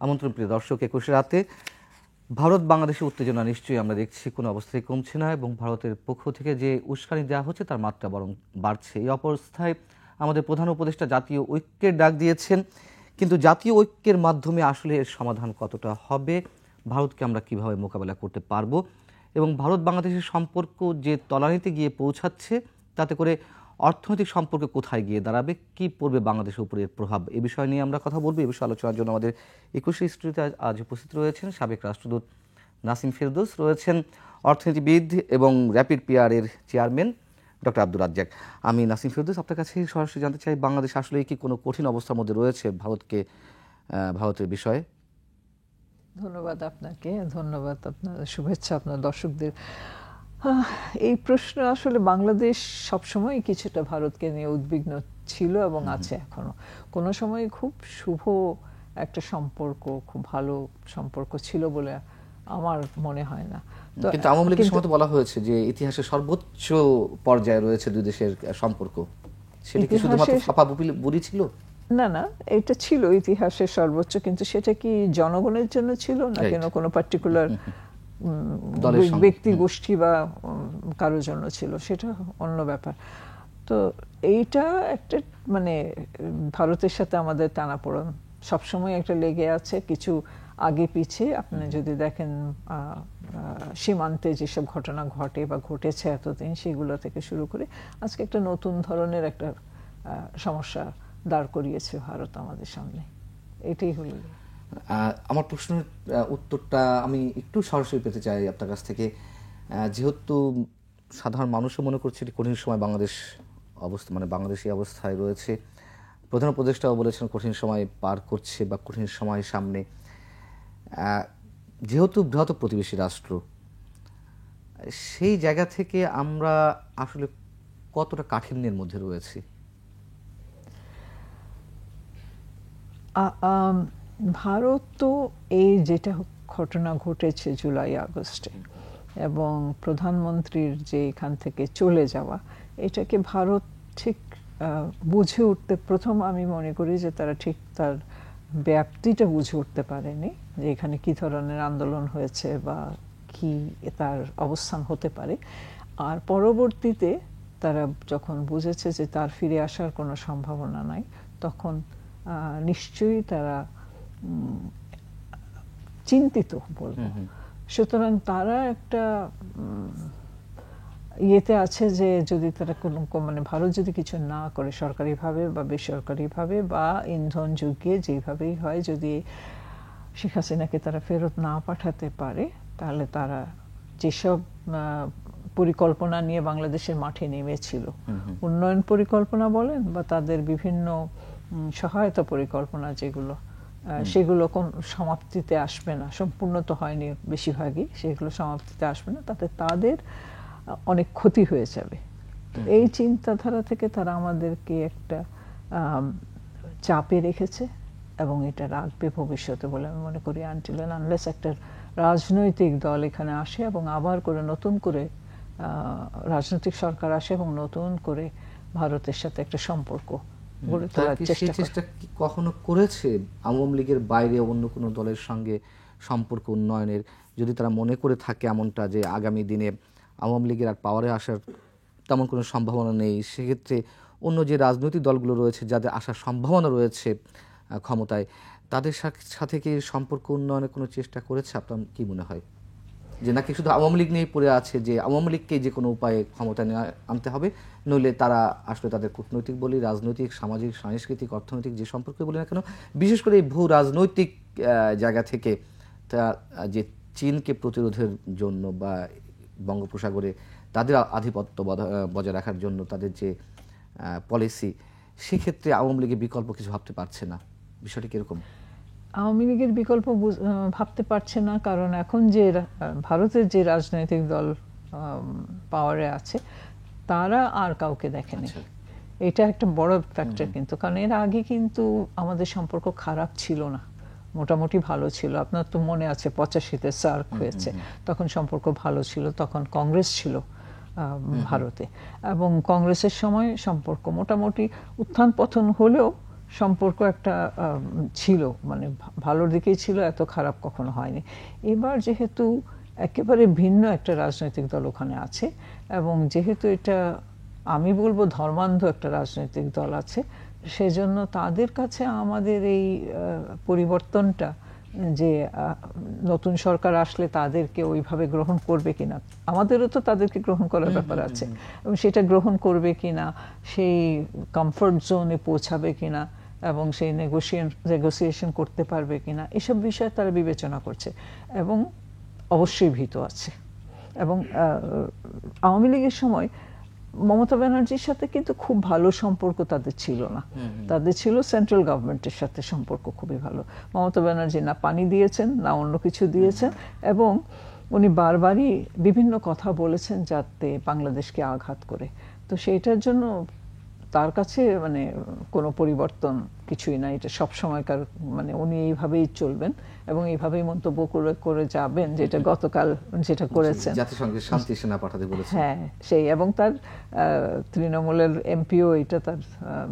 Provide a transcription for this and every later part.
আমন্ত্রণ প্রিয় দর্শক, ২১ রাতে ভারত বাংলাদেশের উত্তেজনা নিশ্চয়ই আমরা দেখছি কোনো অবস্থায় কমছে না, এবং ভারতের পক্ষ থেকে যে উস্কানি দেওয়া হচ্ছে তার মাত্রা বরং বাড়ছে। এই অবস্থায় আমাদের প্রধান উপদেষ্টা জাতীয় ঐক্যের ডাক দিয়েছেন, কিন্তু জাতীয় ঐক্যের মাধ্যমে আসলে এর সমাধান কতটা হবে, ভারতকে আমরা কিভাবে মোকাবেলা করতে পারবো, এবং ভারত বাংলাদেশের সম্পর্ক যে তলানিতে গিয়ে পৌঁছাচ্ছে তাতে করে অর্থনৈতিক সম্পর্ক কোথায় গিয়ে দাঁড়াবে, কি পড়বে বাংলাদেশের উপরে এর প্রভাব, এ বিষয় নিয়ে আমরা কথা বলবো। এই বিষয়ে আলোচনার জন্য আমাদের ২১ স্টুডিওতে আজ উপস্থিত রয়েছেন সাবেক রাষ্ট্রদূত নাসিম ফেরদৌস, রয়েছেন অর্থনীতিবিদ এবং র্যাপিড পিআর-এর চেয়ারম্যান ডক্টর আব্দুর রাজ্জাক। আমি নাসিম ফেরদৌস, আপনার কাছে সরাসরি জানতে চাই, বাংলাদেশ আসলে কি কোনো কঠিন অবস্থার মধ্যে রয়েছে ভারতের বিষয়ে? ধন্যবাদ আপনাকে, ধন্যবাদ আপনার শুভেচ্ছা আপনার দর্শকদের। এই প্রশ্ন আসলে বাংলাদেশ সবসময় কিছুটা ভারতকে নিয়ে উদ্বিগ্ন ছিল এবং আছে এখনো। কোনো সময় খুব শুভ একটা সম্পর্ক, খুব ভালো সম্পর্ক ছিল বলে আমার মনে হয় না। কিন্তু আওয়ামী লীগের সময় তো বলা হয়েছে যে ইতিহাসের সর্বোচ্চ পর্যায়ে রয়েছে দুই দেশের সম্পর্ক, সেটা কি শুধুমাত্র ফাঁপা বুড়ি ছিল? না না, এটা ছিল ইতিহাসের সর্বোচ্চ, কিন্তু সেটা কি জনগণের জন্য ছিল না কেন কোনো পার্টিকুলার ব্যক্তি গোষ্ঠী বা কারোর জন্য ছিল, সেটা অন্য ব্যাপার। তো এইটা একটা মানে ভারতের সাথে আমাদের টানাপোড়েন সবসময় একটা লেগে আছে, কিছু আগে পিছিয়ে। আপনি যদি দেখেন সীমান্তে যেসব ঘটনা ঘটে বা ঘটেছে এতদিন, সেগুলো থেকে শুরু করে আজকে একটা নতুন ধরনের একটা সমস্যা দাঁড় করিয়েছে ভারত আমাদের সামনে। এটাই হলো আমার প্রশ্নের উত্তরটা আমি একটু সরাসরি পেতে চাই আপনার কাছ থেকে। যেহেতু সাধারণ মানুষও মনে করছে এটি কঠিন সময় বাংলাদেশ বাংলাদেশ এই অবস্থায় রয়েছে, প্রধান উপদেষ্টাও বলেছেন কঠিন সময় পার করছে বা কঠিন সময় সামনে। যেহেতু বৃহৎ প্রতিবেশী রাষ্ট্র, সেই জায়গা থেকে আমরা আসলে কতটা কাঠিন্যের মধ্যে রয়েছি? ভারত তো এই যেটা ঘটনা ঘটেছে জুলাই আগস্টে এবং প্রধানমন্ত্রীর যে এখান থেকে চলে যাওয়া, এটাকে ভারত ঠিক বুঝে উঠতে, প্রথম আমি মনে করি যে তারা ঠিক তার ব্যাপ্তিটা বুঝে উঠতে পারেনি, যে এখানে কি ধরনের আন্দোলন হয়েছে বা কি তার অবস্থান হতে পারে। আর পরবর্তীতে তারা যখন বুঝেছে যে তার ফিরে আসার কোনো সম্ভাবনা নাই, তখন নিশ্চয়ই তারা চিন্তিত বলবো। সুতরাং তারা একটা ইয়েতে আছে যে যদি তারা কোনো ভারত যদি কিছু না করে সরকারিভাবে বা বেসরকারিভাবে বা ইন্ধন যুগিয়ে যেভাবেই হয়, যদি শেখ হাসিনাকে তারা ফেরত না পাঠাতে পারে, তাহলে তারা যেসব পরিকল্পনা নিয়ে বাংলাদেশের মাঠে নেমেছিল, উন্নয়ন পরিকল্পনা বলেন বা তাদের বিভিন্ন সহায়তা পরিকল্পনা যেগুলো, সেগুলো কোন সমাপ্তিতে আসবে না, সম্পূর্ণ তো হয়নি বেশিরভাগই, সেগুলো সমাপ্তিতে আসবে না, তাতে তাদের অনেক ক্ষতি হয়ে যাবে। এই চিন্তাধারা থেকে তারা আমাদেরকে একটা চাপে রেখেছে এবং এটা রাখবে ভবিষ্যতে বলে আমি মনে করি, আনটিল এন্ড আনলেস একটা রাজনৈতিক দল এখানে আসে এবং আবার করে নতুন করে রাজনৈতিক সরকার আসে এবং নতুন করে ভারতের সাথে একটা সম্পর্ক গড়ে তোলার চেষ্টা কি কখনো করেছে আওয়ামী লীগের বাইরে অন্য কোনো দলের সঙ্গে সম্পর্ক উন্নয়নের? যদি তারা মনে করে থাকে এমনটা যে আগামী দিনে আওয়ামী লীগের আর পাওয়ারে আসার তেমন কোনো সম্ভাবনা নেই, সেক্ষেত্রে অন্য যে রাজনৈতিক দলগুলো রয়েছে যাদের আসার সম্ভাবনা রয়েছে ক্ষমতায়, তাদের সাথে কি সম্পর্ক উন্নয়নের কোনো চেষ্টা করেছে? আপনার কি মনে হয় যে নাকি শুধু আওয়ামী লীগ নিয়ে পড়ে আছে, যে আওয়ামী লীগকে যে কোনো উপায়ে ক্ষমতায় আনতে হবে, নইলে তারা আসলে তাদের কূটনৈতিক বলি, রাজনৈতিক, সামাজিক, সাংস্কৃতিক, অর্থনৈতিক যে সম্পর্ক বলি না কেন, বিশেষ করে এই ভূ রাজনৈতিক জায়গা থেকে তা যে চীনকে প্রতিরোধের জন্য বা বঙ্গোপসাগরে তাদের আধিপত্য বজায় রাখার জন্য তাদের যে পলিসি, সেক্ষেত্রে আওয়ামী লীগের বিকল্প কিছু ভাবতে পারছে না, বিষয়টি কিরকম? আওয়ামী লীগের বিকল্প ভাবতে পারছে না, কারণ এখন যে ভারতের যে রাজনৈতিক দল পাওয়ারে আছে তারা আর কাউকে দেখেনি। এটা একটা বড় ফ্যাক্টর কিন্তু, কারণ এর আগে কিন্তু আমাদের সম্পর্ক খারাপ ছিল না, মোটামুটি ভালো ছিল। আপনার তো মনে আছে 85-তে সার্ক হয়েছে, তখন সম্পর্ক ভালো ছিল, তখন কংগ্রেস ছিল ভারতে, এবং কংগ্রেসের সময় সম্পর্ক মোটামুটি উত্থান পতন হলেও সম্পর্ক একটা ছিল, মানে ভালোর দিকেই ছিল, এত খারাপ কখনো হয়নি। এবার যেহেতু একেবারে ভিন্ন একটা রাজনৈতিক দল ওখানে আছে, এবং যেহেতু এটা আমি বলবো ধর্মান্ধ একটা রাজনৈতিক দল আছে, সেজন্য তাদের কাছে আমাদের এই পরিবর্তনটা, যে নতুন সরকার আসলে তাদেরকে ওইভাবে গ্রহণ করবে কিনা, আমাদেরও তো তাদেরকে গ্রহণ করার ব্যাপার আছে, এবং সেটা গ্রহণ করবে কিনা, সেই কমফোর্ট জোনে পৌঁছাবে কিনা, এবং সেই নেগোসিয়েশন করতে পারবে কিনা, এসব বিষয়ে তারা বিবেচনা করছে এবং অবশ্যই ভীত আছে। এবং আওয়ামী লীগের সময় মমতা ব্যানার্জির সাথে কিন্তু খুব ভালো সম্পর্ক তাদের ছিল না, তাদের ছিল সেন্ট্রাল গভর্নমেন্টের সাথে সম্পর্ক খুবই ভালো। মমতা ব্যানার্জি না পানি দিয়েছেন না অন্য কিছু দিয়েছেন, এবং উনি বারবারই বিভিন্ন কথা বলেছেন যাতে বাংলাদেশকে আঘাত করে। তো সেইটার জন্য তার কাছে মানে কোনো পরিবর্তন কিছুই না, এটা সব সময়কার, মানে উনি এইভাবেই চলবেন এবং এইভাবেই মন্তব্য করে করে যাবেন, যেটা গতকাল যেটা করেছেন, জাতিসংঘের শান্তি সেনা পাঠাতে বলেছেন। হ্যাঁ সেই, এবং তার তৃণমূলের এমপিও এটা তার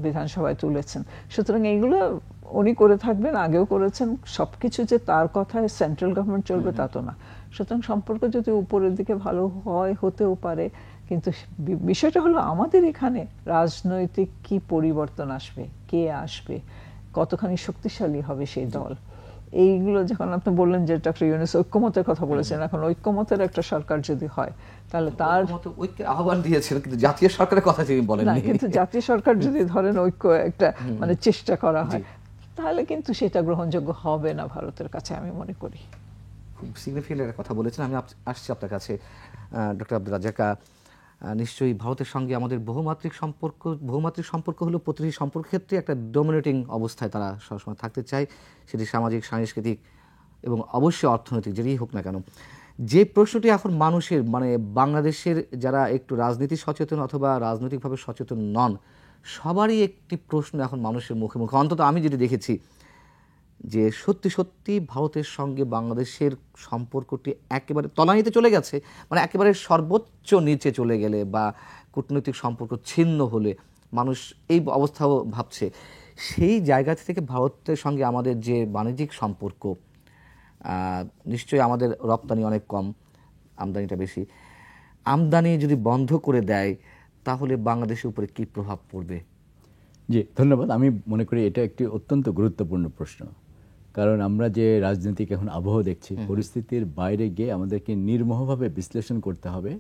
বিধানসভায় তুলেছেন। সুতরাং এইগুলো উনি করে থাকবেন, আগেও করেছেন। সবকিছু যে তার কথায় সেন্ট্রাল গভর্নমেন্ট চলবে তা তো না। সুতরাং সম্পর্ক যদি উপরের দিকে ভালো হয়, হতেও পারে, কিন্তু বিষয়টা হলো আমাদের এখানে রাজনৈতিক কি পরিবর্তন আসবে, কে আসবে, কতখানি শক্তিশালী হবে সেই দল, এইগুলো যখন আপনি বললেন যে ডক্টর ইউনূস ঐক্যমতের কথা বলেছেন, এখন ঐক্যমতের একটা সরকার যদি হয় তাহলে তার ঐক্যের আহ্বান দিয়েছিলেন, কিন্তু জাতীয় সরকারের কথা তিনি বলেন না, কিন্তু জাতীয় সরকার যদি ধরেন ঐক্য একটা মানে চেষ্টা করা হয়, তাহলে কিন্তু সেটা গ্রহণযোগ্য হবে না ভারতের কাছে, আমি মনে করি। খুব সিগনিফিকেন্ট একটা কথা বলেছেন। আমি আসছি আপনার কাছে, ডক্টর আব্দুর রাজ্জাক। নিশ্চয়ই ভারতের সঙ্গে আমাদের বহুমাত্রিক সম্পর্ক হলো প্রতিটি সম্পর্কের ক্ষেত্রে একটা ডমিনেটিং অবস্থায় তারা সবসময় থাকতে চায়, সেটি সামাজিক, সাংস্কৃতিক এবং অবশ্যই অর্থনৈতিক, যেটাই হোক না কেন। যে প্রশ্নটি এখন মানুষের, মানে বাংলাদেশের যারা একটু রাজনীতি সচেতন অথবা রাজনৈতিকভাবে সচেতন নন, সবারই একটি প্রশ্ন এখন মানুষের মুখে মুখে, অন্তত আমি যেটি দেখেছি, যে সত্যি সত্যি ভারতের সঙ্গে বাংলাদেশের সম্পর্কটি একেবারে তলানিতে চলে গেছে, মানে একেবারে সর্বোচ্চ নিচে চলে গেলে বা কূটনৈতিক সম্পর্ক ছিন্ন হলে মানুষ এই অবস্থাও ভাবছে। সেই জায়গা থেকে ভারতের সঙ্গে আমাদের যে বাণিজ্যিক সম্পর্ক, নিশ্চয়ই আমাদের রপ্তানি অনেক কম, আমদানিটা বেশি। আমদানি যদি বন্ধ করে দেয় তাহলে বাংলাদেশের উপরে কী প্রভাব পড়বে? জি, ধন্যবাদ। আমি মনে করি এটা একটি অত্যন্ত গুরুত্বপূর্ণ প্রশ্ন, কারণ আমরা যে রাজনৈতিক এখন আবহাওয়া দেখছি, পরিস্থিতির বাইরে গিয়ে আমাদেরকে নির্মোহভাবে বিশ্লেষণ করতে হবে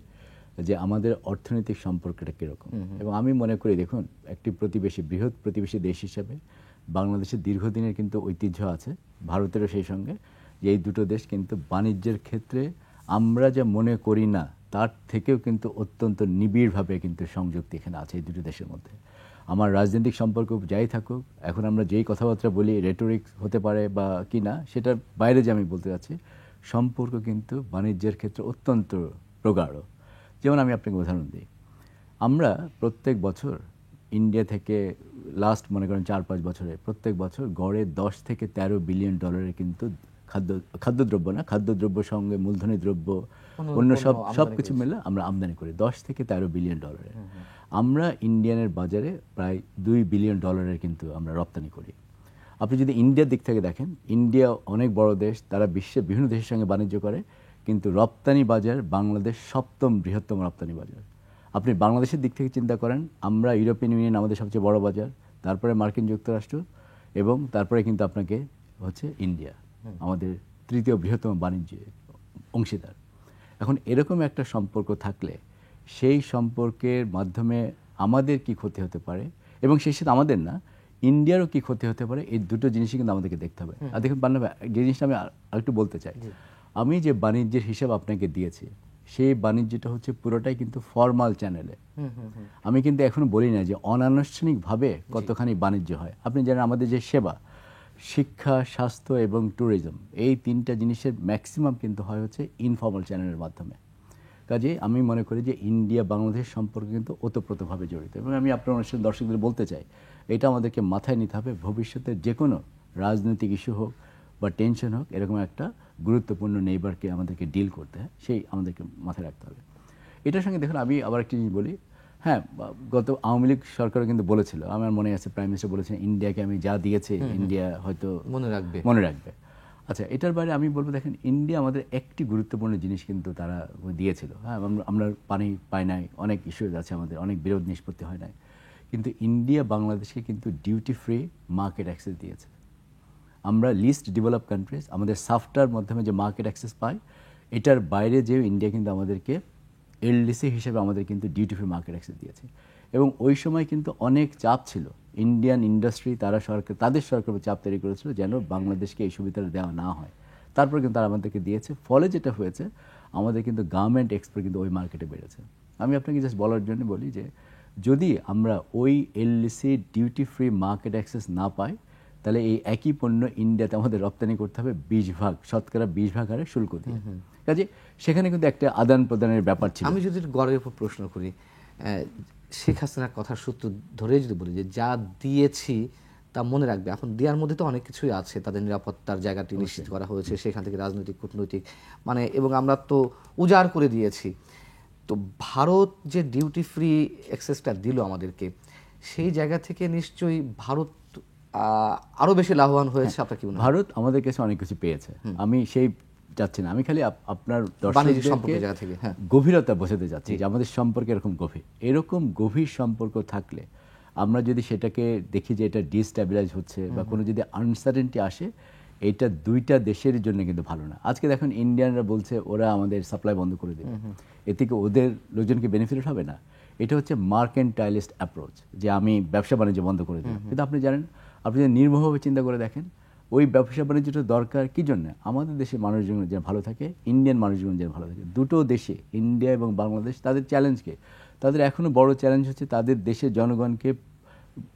যে আমাদের অর্থনৈতিক সম্পর্কটা কীরকম। এবং আমি মনে করি, দেখুন, একটি বৃহৎ প্রতিবেশী দেশ হিসেবে বাংলাদেশের দীর্ঘদিনের কিন্তু ঐতিহ্য আছে, ভারতেরও সেই সঙ্গে, যে এই দুটো দেশ কিন্তু বাণিজ্যের ক্ষেত্রে আমরা যা মনে করি না তার থেকেও কিন্তু অত্যন্ত নিবিড়ভাবে কিন্তু সংযুক্তি এখানে আছে এই দুটো দেশের মধ্যে। আমার রাজনৈতিক সম্পর্ক যাই থাকুক, এখন আমরা যেই কথাবার্তা বলি, রেটোরিক হতে পারে বা কি না, সেটার বাইরে যে আমি বলতে চাচ্ছি, সম্পর্ক কিন্তু বাণিজ্যের ক্ষেত্রে অত্যন্ত প্রগাঢ়। যেমন আমি আপনাকে উদাহরণ দিই, আমরা প্রত্যেক বছর ইন্ডিয়া থেকে লাস্ট মনে করেন 4-5 বছরে প্রত্যেক বছর গড়ে 10 থেকে 13 বিলিয়ন ডলারের কিন্তু খাদ্যদ্রব্য সঙ্গে মূলধনী দ্রব্য, অন্য সব কিছু মিলে আমরা আমদানি করি 10 থেকে 13 বিলিয়ন ডলারের। আমরা ইন্ডিয়ানের বাজারে প্রায় 2 বিলিয়ন ডলারের কিন্তু আমরা রপ্তানি করি। আপনি যদি ইন্ডিয়ার দিক থেকে দেখেন, ইন্ডিয়া অনেক বড় দেশ, তারা বিশ্বের বিভিন্ন দেশের সঙ্গে বাণিজ্য করে, কিন্তু রপ্তানি বাজার বাংলাদেশ 7ম বৃহত্তম রপ্তানি বাজার। আপনি বাংলাদেশের দিক থেকে চিন্তা করেন, আমরা ইউরোপিয়ান ইউনিয়ন আমাদের সবচেয়ে বড় বাজার, তারপরে মার্কিন যুক্তরাষ্ট্র, এবং তারপরে কিন্তু আপনাকে হচ্ছে ইন্ডিয়া আমাদের 3য় বৃহত্তম বাণিজ্য অংশীদার। এখন এরকম একটা সম্পর্ক থাকলে সেই সম্পর্কের মাধ্যমে আমাদের কি ক্ষতি হতে পারে, এবং সেই সাথে আমাদের না, ইন্ডিয়ারও কি ক্ষতি হতে পারে, এই দুটো জিনিসই কিন্তু আমাদেরকে দেখতে হবে। আর দেখুন, যে জিনিসটা আমি আরেকটু বলতে চাই, আমি যে বাণিজ্যের হিসাব আপনাকে দিয়েছি, সেই বাণিজ্যটা হচ্ছে পুরোটাই কিন্তু ফর্মাল চ্যানেলে। আমি কিন্তু এখনো বলি না যে অনানুষ্ঠানিকভাবে কতখানি বাণিজ্য হয়। আপনি জানেন আমাদের যে সেবা, শিক্ষা, স্বাস্থ্য এবং ট্যুরিজম, এই 3টা জিনিসের ম্যাক্সিমাম কিন্তু হয় হচ্ছে ইনফর্মাল চ্যানেলের মাধ্যমে। কাজে আমি মনে করি যে ইন্ডিয়া বাংলাদেশ সম্পর্কে কিন্তু ওতপ্রোতভাবে জড়িত। এবং আমি আপনার অনুষ্ঠান দর্শকদের বলতে চাই, এটা আমাদেরকে মাথায় নিতে হবে, ভবিষ্যতে যে কোনো রাজনৈতিক ইস্যু হোক বা টেনশন হোক, এরকম একটা গুরুত্বপূর্ণ নেইবারকে আমাদেরকে ডিল করতে হয়, সেই আমাদেরকে মাথায় রাখতে হবে। এটার সঙ্গে দেখুন, আমি আবার একটা জিনিস বলি, হ্যাঁ, গত আওয়ামী লীগ সরকারও কিন্তু বলেছিল, আমার মনে আছে প্রাইম মিনিস্টার বলেছেন ইন্ডিয়াকে আমি যা দিয়েছি ইন্ডিয়া হয়তো মনে রাখবে। আচ্ছা, এটার বাইরে আমি বলবো, দেখেন ইন্ডিয়া আমাদের একটি গুরুত্বপূর্ণ জিনিস কিন্তু তারা দিয়েছিল। হ্যাঁ, আমরা পানি পাই নাই, অনেক ইস্যুজ আছে আমাদের, অনেক বিরোধ নিষ্পত্তি হয় নাই, কিন্তু ইন্ডিয়া বাংলাদেশকে কিন্তু ডিউটি ফ্রি মার্কেট অ্যাক্সেস দিয়েছে। আমরা লিস্ট ডেভেলপ কান্ট্রিজ আমাদের সাফটার মাধ্যমে যে মার্কেট অ্যাক্সেস পাই, এটার বাইরে যেও ইন্ডিয়া কিন্তু আমাদেরকে এলডিসি হিসেবে আমাদের কিন্তু ডিউটি ফ্রি মার্কেট অ্যাক্সেস দিয়েছে। এবং ওই সময় কিন্তু অনেক চাপ ছিল, ইন্ডিয়ান ইন্ডাস্ট্রি তাদের সরকারের চাপ তৈরি করেছিল যেন বাংলাদেশকে এই সুবিধাটা দেওয়া না হয়। তারপর কিন্তু তারা আমাদেরকে দিয়েছে, ফলে যেটা হয়েছে আমাদের কিন্তু গার্মেন্ট এক্সপোর্ট কিন্তু ওই মার্কেটে বেড়েছে। আমি আপনাকে জাস্ট বলার জন্য বলি যে যদি আমরা ওই LDC duty free market access না পাই, তাহলে এই একই পণ্য ইন্ডিয়াতে আমাদের রপ্তানি করতে হবে 20% শতকরা 20% হারে শুল্ক দিয়ে। কাজে সেখানে কিন্তু একটা আদান প্রদানের ব্যাপার ছিল। আমি যদি গড়ের উপর প্রশ্ন করি, শেখ হাসিনার কথার সূত্র ধরে যদি বলি যে যা দিয়েছি তা মনে রাখবে, এখন দেওয়ার মধ্যে তো অনেক কিছুই আছে, তাদের নিরাপত্তার জায়গাটি নিশ্চিত করা হয়েছে, সেখান থেকে রাজনৈতিক কূটনৈতিক এবং আমরা তো উজাড় করে দিয়েছি। তো ভারত যে ডিউটি ফ্রি অ্যাক্সেসটা দিল আমাদেরকে, সেই জায়গা থেকে নিশ্চয়ই ভারত আরো বেশি লাভবান হয়েছে। আপনার কি মনে হয়? ভারত আমাদের কাছে অনেক কিছু পেয়েছে, আমি সেই যাচ্ছি না, আমি খালি আপনার দর্শকদেরকে গভীরতা বোঝাতে যাচ্ছি যে আমাদের সম্পর্ক এরকম গভীর সম্পর্ক থাকলে আমরা যদি সেটাকে দেখি যে এটা ডিস্টেবিলাইজ হচ্ছে বা কোনো যদি আনসার্টেনটি আসে, এটা দুইটা দেশের জন্য কিন্তু ভালো না। আজকে দেখুন ইন্ডিয়ানরা বলছে ওরা আমাদের সাপ্লাই বন্ধ করে দেবে, এ থেকে ওদের লোকজনকে বেনিফিট হবে না। এটা হচ্ছে মার্কেন্টাইলিস্ট অ্যাপ্রোচ, যে আমি ব্যবসা বাণিজ্য বন্ধ করে দেব। কিন্তু আপনি জানেন, আপনি যদি নির্মোহভাবে চিন্তা করে দেখেন, ওই ব্যবসা বাণিজ্যটা দরকার কি জন্য? আমাদের দেশের মানুষজন যেন ভালো থাকে, ইন্ডিয়ান মানুষজন যেন ভালো থাকে। দুটো দেশে, ইন্ডিয়া এবং বাংলাদেশ, তাদের চ্যালেঞ্জকে, তাদের এখনো বড় চ্যালেঞ্জ হচ্ছে তাদের দেশের জনগণকে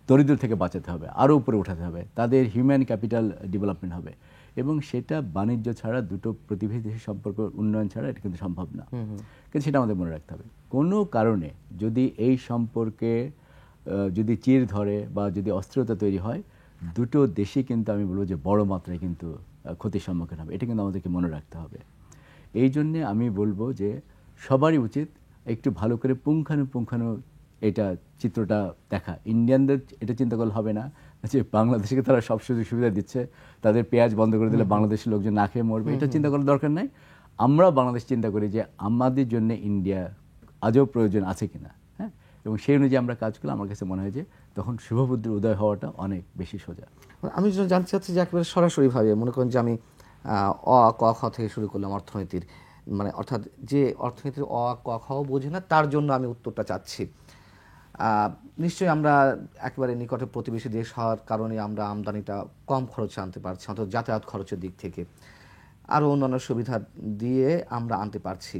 দরিদ্র থেকে বাঁচাতে হবে, আরও উপরে উঠাতে হবে, তাদের হিউম্যান ক্যাপিটাল ডেভেলপমেন্ট হবে, এবং সেটা বাণিজ্য ছাড়া, দুটো প্রতিবেশী দেশের সম্পর্ক উন্নয়ন ছাড়া এটা কিন্তু সম্ভব না। কিন্তু সেটা আমাদের মনে রাখতে হবে। কোনো কারণে যদি এই সম্পর্কে যদি চির ধরে বা যদি অস্থিরতা তৈরি হয়, দুটো দেশই কিন্তু আমি বলবো যে বড় মাত্রায় কিন্তু ক্ষতির সম্মুখীন হবে। এটা কিন্তু আমাদেরকে মনে রাখতে হবে। এই জন্যে আমি বলবো যে সবারই উচিত একটু ভালো করে পুঙ্খানুপুঙ্খানু এটা চিত্রটা দেখা। ইন্ডিয়ানদের এটা চিন্তা করলে হবে না যে বাংলাদেশকে তারা সব সুযোগ সুবিধা দিচ্ছে, তাদের পেঁয়াজ বন্ধ করে দিলে বাংলাদেশের লোকজন না খেয়ে মরবে, এটা চিন্তা করার দরকার নাই। আমরা বাংলাদেশ চিন্তা করি যে আমাদের জন্য ইন্ডিয়া আজও প্রয়োজন আছে কিনা, হ্যাঁ, এবং সেই অনুযায়ী আমরা কাজ করলে আমার কাছে মনে হয় যে তখন শুভবুদ্ধির উদয় হওয়াটা অনেক বেশি সোজা। আমি জানতে চাচ্ছি যে একেবারে সরাসরিভাবে মনে করেন যে আমি অ ক খ থেকে শুরু করলাম অর্থনীতির, অর্থাৎ যে অর্থনীতির অ ক খ বোঝে না, তার জন্য আমি উত্তরটা চাচ্ছি। নিশ্চয়ই আমরা একেবারে নিকটে প্রতিবেশী দেশ হওয়ার কারণে আমরা আমদানিটা কম খরচে আনতে পারছি, অন্তত যাতায়াত খরচের দিক থেকে আরও অন্যান্য সুবিধা দিয়ে আমরা আনতে পারছি।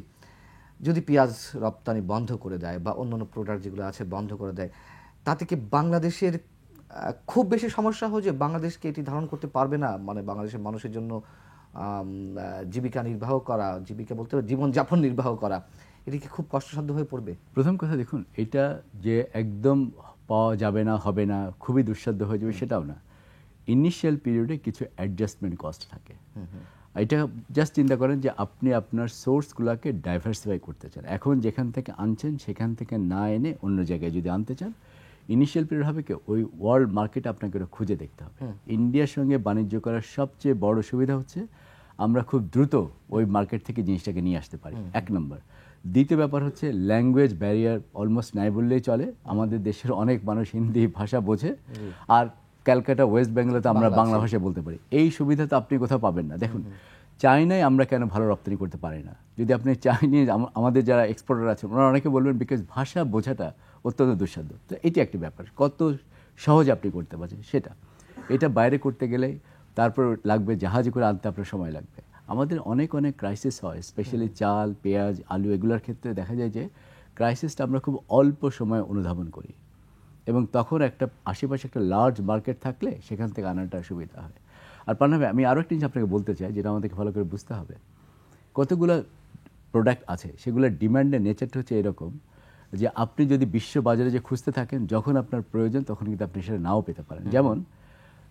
যদি পেঁয়াজ রপ্তানি বন্ধ করে দেয় বা অন্যান্য প্রোডাক্ট যেগুলো আছে বন্ধ করে দেয়, তাতে কি বাংলাদেশের খুব বেশি সমস্যা হয় যে বাংলাদেশকে এটি ধারণ করতে পারবে না? বাংলাদেশের মানুষের জন্য জীবিকা নির্বাহ করা, জীবিকা বলতে জীবনযাপন নির্বাহ করা, এটি কি খুব কষ্টসাধ্য হয়ে পড়বে? প্রথম কথা দেখুন, এটা যে একদম পাওয়া যাবে না, হবে না, খুবই দুঃসাধ্য হয়ে যাবে সেটাও না। ইনিশিয়াল পিরিয়ডে কিছু অ্যাডজাস্টমেন্ট কস্ট থাকে। এটা জাস্ট চিন্তা করেন যে আপনি আপনার সোর্সগুলোকে ডাইভার্সিফাই করতে চান। এখন যেখান থেকে আনছেন সেখান থেকে না এনে অন্য জায়গায় যদি আনতে চান, ইনিশিয়াল পিরিয়ড হবে কি ওই ওয়ার্ল্ড মার্কেটে আপনাকে খুঁজে দেখতে হবে। ইন্ডিয়ার সঙ্গে বাণিজ্য করার সবচেয়ে বড় সুবিধা হচ্ছে আমরা খুব দ্রুত ওই মার্কেট থেকে জিনিসটাকে নিয়ে আসতে পারি, এক নম্বর। দ্বিতীয় ব্যাপার হচ্ছে ল্যাঙ্গুয়েজ ব্যারিয়ার অলমোস্ট নাই বললেই চলে। আমাদের দেশের অনেক মানুষ হিন্দি ভাষা বোঝে, আর ক্যালকাটা ওয়েস্ট বেঙ্গলে তো আমরা বাংলা ভাষায় বলতে পারি। এই সুবিধা তো আপনি কোথাও পাবেন না। দেখুন, চায়নায় আমরা কেন ভালো রপ্তানি করতে পারি না? যদি আপনি চাইনিজ, আমাদের যারা এক্সপোর্টার আছেন ওনারা অনেকে বলবেন বিকজ ভাষা বোঝাটা অত্যন্ত দুঃসাধ্য। তো এটি একটি ব্যাপার, কত সহজ আপনি করতে পারছেন সেটা। এটা বাইরে করতে গেলে তারপর লাগবে জাহাজে করে আনতে আপনার সময় লাগবে। আমাদের অনেক ক্রাইসিস হয়, স্পেশালি চাল, পেঁয়াজ, আলু এগুলোর ক্ষেত্রে দেখা যায় যে ক্রাইসিসটা আমরা খুব অল্প সময় অনুধাবন করি, এবং তখন একটা আশেপাশে একটা লার্জ মার্কেট থাকলে সেখান থেকে আনাটা সুবিধা হয়। আর পানাবে আমি আরও একটা জিনিস আপনাকে বলতে চাই, যেটা আমাদেরকে ভালো করে বুঝতে হবে। কতগুলো প্রোডাক্ট আছে, সেগুলোর ডিমান্ডের নেচারটা হচ্ছে এরকম যে আপনি যদি বিশ্ব বাজারে যে খুঁজতে থাকেন, যখন আপনার প্রয়োজন তখন কিন্তু আপনি সেটা নাও পেতে পারেন। যেমন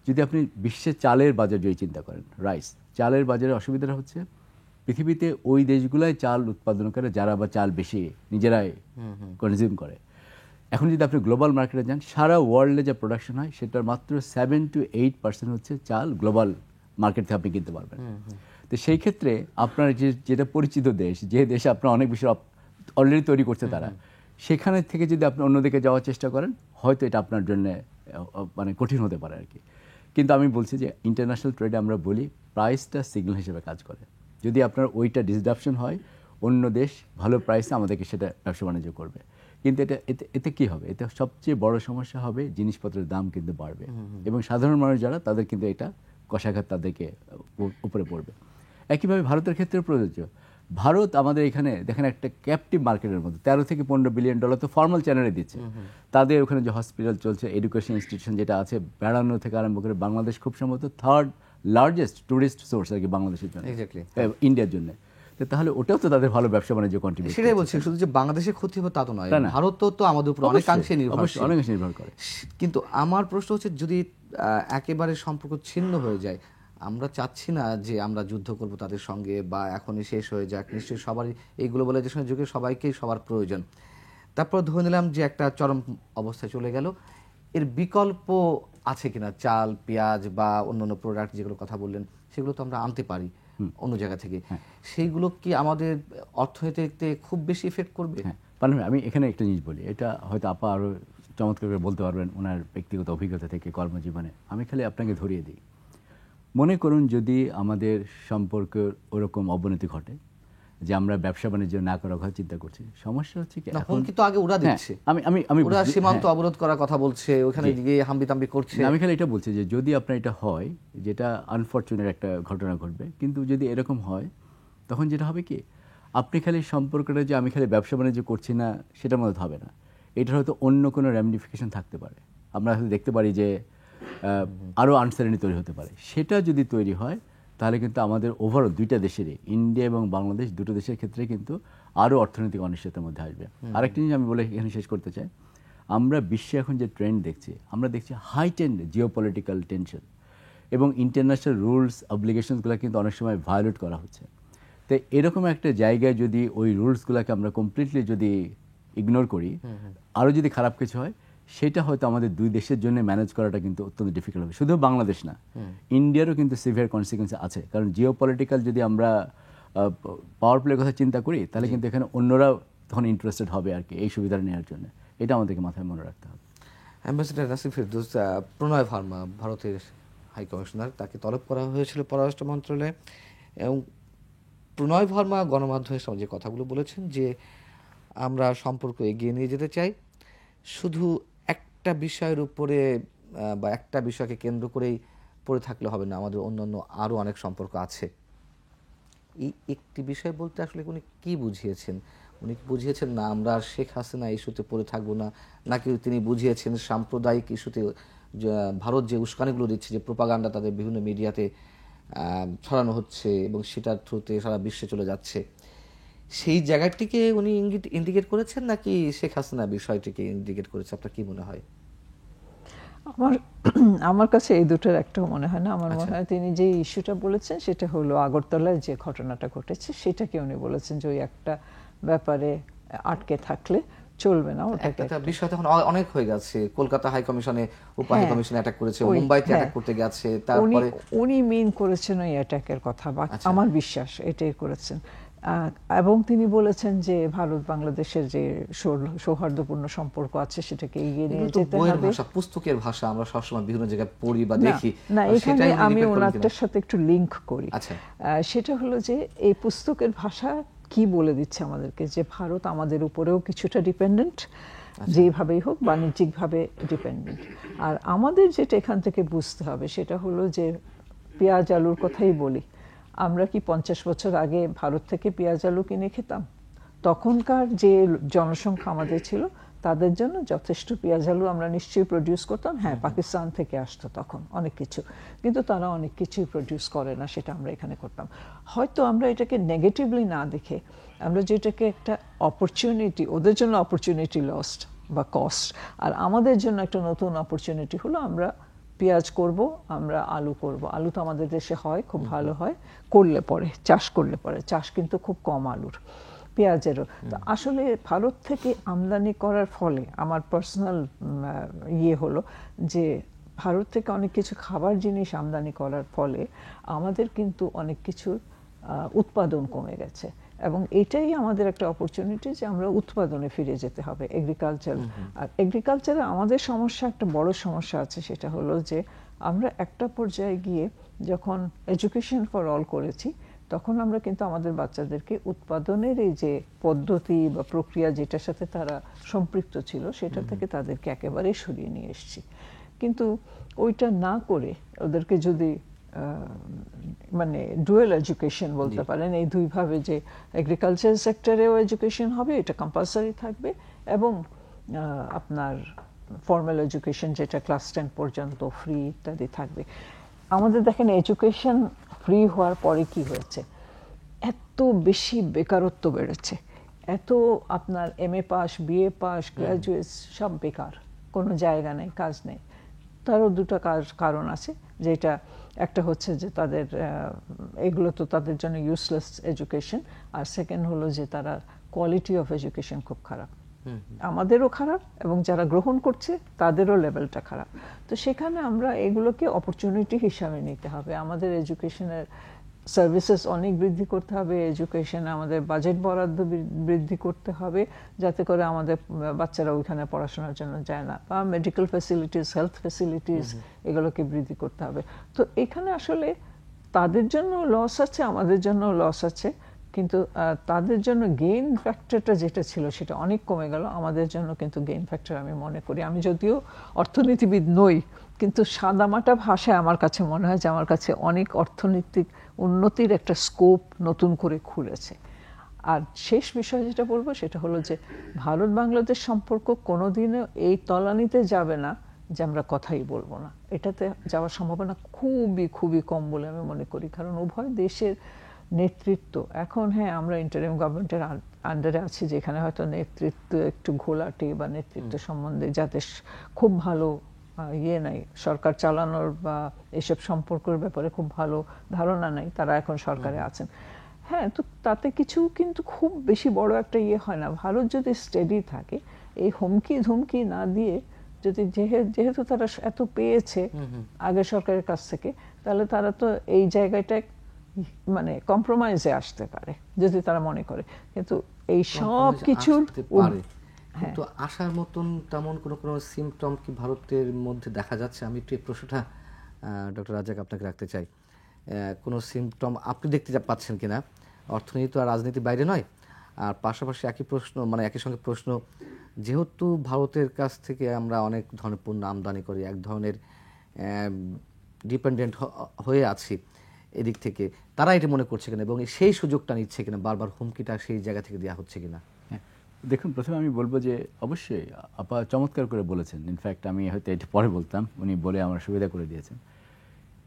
যদি আপনি বিশ্বের চালের বাজার যদি চিন্তা করেন, রাইস চালের বাজারে অসুবিধাটা হচ্ছে পৃথিবীতে ওই দেশগুলোয় চাল উৎপাদন করে যারা বা চাল বেশি নিজেরাই কনজিউম করে। এখন যদি আপনি গ্লোবাল মার্কেটে যান, সারা ওয়ার্ল্ডে যে প্রোডাকশন হয় সেটার মাত্র 7 to 8% হচ্ছে চাল গ্লোবাল মার্কেট থেকে আপনি কিনতে পারবেন। তো সেই ক্ষেত্রে আপনার যেটা পরিচিত দেশ, যে দেশে আপনার অনেক বেশি অলরেডি তৈরি করছে তারা, সেখানে থেকে যদি আপনি অন্যদিকে যাওয়ার চেষ্টা করেন, হয়তো এটা আপনার জন্য মানে কঠিন হতে পারে আর কি। কিন্তু আমি বলছি যে ইন্টারন্যাশনাল ট্রেডে আমরা বলি প্রাইসটা সিগন্যাল হিসেবে কাজ করে। যদি আপনার ওইটা ডিসরাপশন হয়, অন্য দেশ ভালো প্রাইসে আমাদেরকে সেটা ব্যবসা বাণিজ্য করবে। কিন্তু এতে কি হবে? এতে সবচেয়ে বড় সমস্যা হবে জিনিসপত্রের দাম কিন্তু বাড়বে, এবং সাধারণ মানুষ যারা, তাদের কিন্তু এটা কষাঘাত তাদেরকে উপরে পড়বে। একইভাবে ভারতের ক্ষেত্রে প্রযোজ্য। ভারত আমাদের এখানে দেখেন একটা ক্যাপটিভ মার্কেটের মধ্যে 13 থেকে 15 বিলিয়ন ডলার তো ফর্মাল চ্যানেলে দিচ্ছে। তাদের ওখানে যে হসপিটাল চলছে, এডুকেশন ইনস্টিটিউশন যেটা আছে, বেড়ানো থেকে আরম্ভ করে, বাংলাদেশ খুব সম্ভবত 3rd লার্জেস্ট টুরিস্ট সোর্স আর কি বাংলাদেশের জন্য, ইন্ডিয়ার জন্য। তাহলে ওটাও তো তাদের ভালো ব্যবসা বাণিজ্য কন্ট্রিবিউট। সেটাই বলছি, শুধু যে বাংলাদেশে ক্ষতি হবে তা তো নয়, ভারত তো আমাদের উপর অনেকাংশে নির্ভর করে। কিন্তু আমার প্রশ্ন হচ্ছে, যদি একেবারে সম্পর্ক ছিন্ন হয়ে যায়, আমরা চাচ্ছি না যে আমরা যুদ্ধ করব তাদের সঙ্গে বা এখনই শেষ হয়ে যাক, নিশ্চয়ই সবারই এই গ্লোবালাইজেশনের যুগে সবাইকেই সবার প্রয়োজন। তারপর ধরে নিলাম যে একটা চরম অবস্থায় চলে গেল, এর বিকল্প আছে কিনা? চাল, পেঁয়াজ বা অন্যান্য প্রোডাক্ট যেগুলো কথা বললেন, সেগুলো তো আমরা আনতে পারি অন্য জায়গা থেকে। সেইগুলো কি আমাদের অর্থনীতিতে খুব বেশি ইফেক্ট করবে? আমি এখানে একটা জিনিস বলি, এটা হয়তো আপা আরও চমৎকার করে বলতে পারবেন ওনার ব্যক্তিগত অভিজ্ঞতা থেকে, কর্মজীবনে। আমি খালি আপনাকে ধরিয়ে দিই, মনে করুন যদি আমাদের সম্পর্কের ওরকম অবনতি ঘটে যে আমরা ব্যবসা বাণিজ্য না করার কথা চিন্তা করছি, সমস্যা হচ্ছে কি এখন কিন্তু আগে ওরা দিচ্ছে, আমি ওরা সীমান্ত অবরোধ করার কথা বলছে, ওখানে গিয়ে হাম্বিতাম্বি করছে। আমি খালি এটা বলছি যে যদি আপনার এটা হয়, যেটা আনফরচুনেট একটা ঘটনা ঘটবে, কিন্তু যদি এরকম হয়, তখন যেটা হবে কি, আপনি খালি সম্পর্কটা যে আমি খালি ব্যবসা বাণিজ্য করছি না সেটার মধ্যে হবে না, এটার হয়তো অন্য কোনো র্যামিফিকেশন থাকতে পারে। আমরা হয়তো দেখতে পারি যে আরও আনসার্টেনিটি তৈরি হতে পারে। সেটা যদি তৈরি হয়, তাহলে কিন্তু আমাদের ওভারঅল দুইটা দেশেরই, ইন্ডিয়া এবং বাংলাদেশ দুটো দেশের ক্ষেত্রে কিন্তু আরও অর্থনৈতিক অনিশ্চয়তার মধ্যে আসবে। আরেকটি জিনিস আমি বলে এখানে শেষ করতে চাই, আমরা বিশ্বে এখন যে ট্রেন্ড দেখছি, আমরা দেখছি হাইটেন্ড জিওপলিটিক্যাল টেনশন, এবং ইন্টারন্যাশনাল রুলস অব্লিগেশনসগুলো কিন্তু অনেক সময় ভায়োলেট করা হচ্ছে। তো এরকম একটা জায়গায় যদি ওই রুলসগুলোকে আমরা কমপ্লিটলি যদি ইগনোর করি, আরও যদি খারাপ কিছু হয়, সেটা হয়তো আমাদের দুই দেশের জন্য ম্যানেজ করাটা কিন্তু অত্যন্ত ডিফিকাল্ট হবে। শুধু বাংলাদেশ না, ইন্ডিয়ারও কিন্তু সিভিয়ার কনসিকুয়েন্স আছে। কারণ জিওপলিটিক্যাল যদি আমরা পাওয়ার প্লের কথা চিন্তা করি, তাহলে কিন্তু এখানে অন্যরা তখন ইন্টারেস্টেড হবে আর কি এই সুবিধাটা নেওয়ার জন্য। এটা আমাদেরকে মাথায় মনে রাখতে হবে। অ্যাম্বাসেডর নাসির ফেরদৌস, প্রণয় ভার্মা ভারতের হাই কমিশনার, তাকে তলব করা হয়েছিল পররাষ্ট্র মন্ত্রণালয়ে, এবং প্রণয় ভার্মা গণমাধ্যমের সঙ্গে যে কথাগুলো বলেছেন যে আমরা সম্পর্ক এগিয়ে নিয়ে যেতে চাই, শুধু একটা বিষয়ের উপরে বা একটা বিষয়কে কেন্দ্র করেই পড়ে থাকলে হবে না, আমাদের অন্যান্য আরও অনেক সম্পর্ক আছে। এই একটি বিষয় বলতে আসলে উনি কি বুঝিয়েছেন? উনি বুঝিয়েছেন না আমরা শেখ হাসিনা ইস্যুতে পড়ে থাকবো না, নাকি তিনি বুঝিয়েছেন সাম্প্রদায়িক ইস্যুতে ভারত যে উস্কানিগুলো দিচ্ছে, যে প্রোপাগান্ডা তাদের বিভিন্ন মিডিয়াতে ছড়ানো হচ্ছে এবং সেটার থ্রুতে সারা বিশ্বে চলে যাচ্ছে, সেই জায়গাটিকে উনি ইন্ডিকেট করেছেন, নাকি শেখ হাসিনা বিষয়টিকে ইন্ডিকেট করেছে? আপনার কি মনে হয়? আমার কাছে এই দুটোর একটাও মনে হয় না। আমার মনে হয় তিনি যে ইস্যুটা বলেছেন সেটা হলো আগরতলায় যে ঘটনাটা ঘটেছে সেটাকে উনি বলেছেন যে ওই একটা ব্যাপারে আটকে থাকলে চলবে না। ওটাকে বিষয় তখন অনেক হয়ে গেছে, কলকাতা হাই কমিশনে উপ হাই কমিশনে অ্যাটাক করেছে, মুম্বাইতে অ্যাটাক করতে গেছে, তারপরে উনি মিন করেছেন ওই অ্যাটাকের কথা, বা আমার বিশ্বাস এটাই করেছেন। এবং তিনি বলেছেন যে ভারত বাংলাদেশের যে সৌহার্দ্যপূর্ণ সম্পর্ক আছে সেটাকে এগিয়ে নিয়ে যেতে হবে। পুস্তকের ভাষা আমরা সবসময় বিভিন্ন জায়গায় পড়ি বা দেখি না, এখানে আমি ওনারটার সাথে একটু লিংক করি। সেটা হলো যে এই পুস্তকের ভাষা কি বলে দিচ্ছে আমাদেরকে, যে ভারত আমাদের উপরেও কিছুটা ডিপেন্ডেন্ট, যেভাবেই হোক বাণিজ্যিকভাবে ডিপেন্ডেন্ট। আর আমাদের যেটা এখান থেকে বুঝতে হবে সেটা হলো যে পেঁয়াজ আলুর কথাই বলি, আমরা কি 50 বছর আগে ভারত থেকে পেঁয়াজ আলু কিনে খেতাম? তখনকার যে জনসংখ্যা আমাদের ছিল তাদের জন্য যথেষ্ট পেঁয়াজ আলু আমরা নিশ্চয়ই প্রডিউস করতাম। হ্যাঁ, পাকিস্তান থেকে আসতো তখন অনেক কিছু, কিন্তু তারা অনেক কিছুই প্রডিউস করে না, সেটা আমরা এখানে করতাম। হয়তো আমরা এটাকে নেগেটিভলি না দেখে আমরা যেটাকে একটা অপরচুনিটি, ওদের জন্য অপরচুনিটি লস্ট বা কস্ট, আর আমাদের জন্য একটা নতুন অপরচুনিটি হলো আমরা পেঁয়াজ করব, আমরা আলু করব। আলু তো আমাদের দেশে হয়, খুব ভালো হয় করলে পরে, চাষ করলে পরে। চাষ কিন্তু খুব কম আলুর। পেঁয়াজেরও। তো আসলে ভারত থেকে আমদানি করার ফলে আমার পার্সোনাল ইয়ে হলো যে ভারত থেকে অনেক কিছু খাবার জিনিস আমদানি করার ফলে আমাদের কিন্তু অনেক কিছুর উৎপাদন কমে গেছে, এবং এটাই আমাদের একটা অপরচুনিটি যে আমরা উৎপাদনে ফিরে যেতে হবে, এগ্রিকালচার। আর এগ্রিকালচারে আমাদের সমস্যা, একটা বড় সমস্যা আছে, সেটা হলো যে আমরা একটা পর্যায়ে গিয়ে যখন এডুকেশন ফর অল করেছি, তখন আমরা কিন্তু আমাদের বাচ্চাদেরকে উৎপাদনের এই যে পদ্ধতি বা প্রক্রিয়া যেটার সাথে তারা সম্পৃক্ত ছিল সেটা থেকে তাদেরকে একেবারে সরিয়ে নিয়ে এসেছি। কিন্তু ওইটা না করে ওদেরকে যদি মানে ডুয়েল এডুকেশন বলতে পারেন, এই দুইভাবে, যে এগ্রিকালচার সেক্টরেও এডুকেশন হবে, এটা কম্পালসারি থাকবে, এবং আপনার ফর্মাল এডুকেশন যেটা ক্লাস 10 পর্যন্ত ফ্রি ইত্যাদি থাকবে। আমাদের দেখেন এডুকেশন ফ্রি হওয়ার পরে কি হয়েছে, এত বেশি বেকারত্ব বেড়েছে, এত আপনার MA pass, BA pass, graduate সব বেকার, কোনো জায়গা নেই, কাজ নেই। তারও দুটো কারণ আছে, যেটা একটা হচ্ছে যে তাদের এগুলো তো তাদের জন্য ইউজলেস এডুকেশন, আর সেকেন্ড হলো যে তারা কোয়ালিটি অফ এডুকেশন খুব খারাপ, আমাদেরও খারাপ এবং যারা গ্রহণ করছে তাদেরও লেভেলটা খারাপ। তো সেখানে আমরা এগুলোকে অপরচুনিটি হিসাবে নিতে হবে। আমাদের এডুকেশনের সার্ভিসেস অনেক বৃদ্ধি করতে হবে, এডুকেশনে আমাদের বাজেট বরাদ্দ বৃদ্ধি করতে হবে, যাতে করে আমাদের বাচ্চারা ওইখানে পড়াশোনার জন্য যায় না, বা মেডিকেল ফ্যাসিলিটিস, হেলথ ফ্যাসিলিটিস, এগুলোকে বৃদ্ধি করতে হবে। তো এখানে আসলে তাদের জন্য লস আছে, আমাদের জন্য লস আছে, কিন্তু তাদের জন্য গেইন ফ্যাক্টরটা যেটা ছিল সেটা অনেক কমে গেল। আমাদের জন্য কিন্তু গেইন ফ্যাক্টর আমি মনে করি, আমি যদিও অর্থনীতিবিদ নই, কিন্তু সাদামাটা ভাষায় আমার কাছে মনে হয় যে আমার কাছে অনেক অর্থনৈতিক উন্নতির একটা স্কোপ নতুন করে খুলেছে। আর শেষ বিষয় যেটা বলবো সেটা হলো যে ভারত বাংলাদেশ সম্পর্ক কোনোদিনও এই তলানিতে যাবে না যে আমরা কথাই বলবো না, এটাতে যাওয়ার সম্ভাবনা খুবই খুবই কম বলে আমি মনে করি। কারণ উভয় দেশের নেতৃত্ব এখন, হ্যাঁ আমরা ইন্টারিম গভর্নমেন্টের আন্ডারে আছি, যেখানে হয়তো নেতৃত্ব একটু ঘোলাটে, বা নেতৃত্ব সম্বন্ধে যাদের খুব ভালো ইয়ে নাই, সরকার চালানোর বা এসব সম্পর্কের ব্যাপারে খুব ভালো ধারণা নাই, তারা এখন সরকারে আছেন। হ্যাঁ, তো তাতে কিছু কিন্তু খুব বেশি বড় একটা ইয়ে হয় না। ভারত যদি স্টেডি থাকে, এই হুমকি ধুমকি না দিয়ে, যদি যেহেতু তারা এত পেয়েছে আগের সরকারের কাছ থেকে, তাহলে তারা তো এই জায়গাটায় মানে কম্প্রোমাইজে আসতে পারে যদি তারা মনে করে। কিন্তু এই সব কিছুর কিন্তু আসার মতন তেমন কোনো সিমটম কি ভারতের মধ্যে দেখা যাচ্ছে? আমি একটু এই প্রশ্নটা ডক্টর রাজ্জাক আপনাকে রাখতে চাই। কোনো সিমটম আপনি দেখতে পাচ্ছেন কিনা? অর্থনীতি তো আর রাজনীতির বাইরে নয়। আর পাশাপাশি একই প্রশ্ন, মানে একই সঙ্গে প্রশ্ন, যেহেতু ভারতের কাছ থেকে আমরা অনেক ধরনের পণ্য আমদানি করি, এক ধরনের ডিপেন্ডেন্ট হয়ে আছি এদিক থেকে, তারা এটা মনে করছে কিনা এবং সেই সুযোগটা নিচ্ছে কিনা, বারবার হুমকিটা সেই জায়গা থেকে দেওয়া হচ্ছে কিনা? দেখুন, প্রথমে আমি বলবো যে অবশ্যই আপা চমৎকার করে বলেছেন। ইনফ্যাক্ট আমি হয়তো এটা পরে বলতাম, উনি বলে আমার সুবিধা করে দিয়েছেন।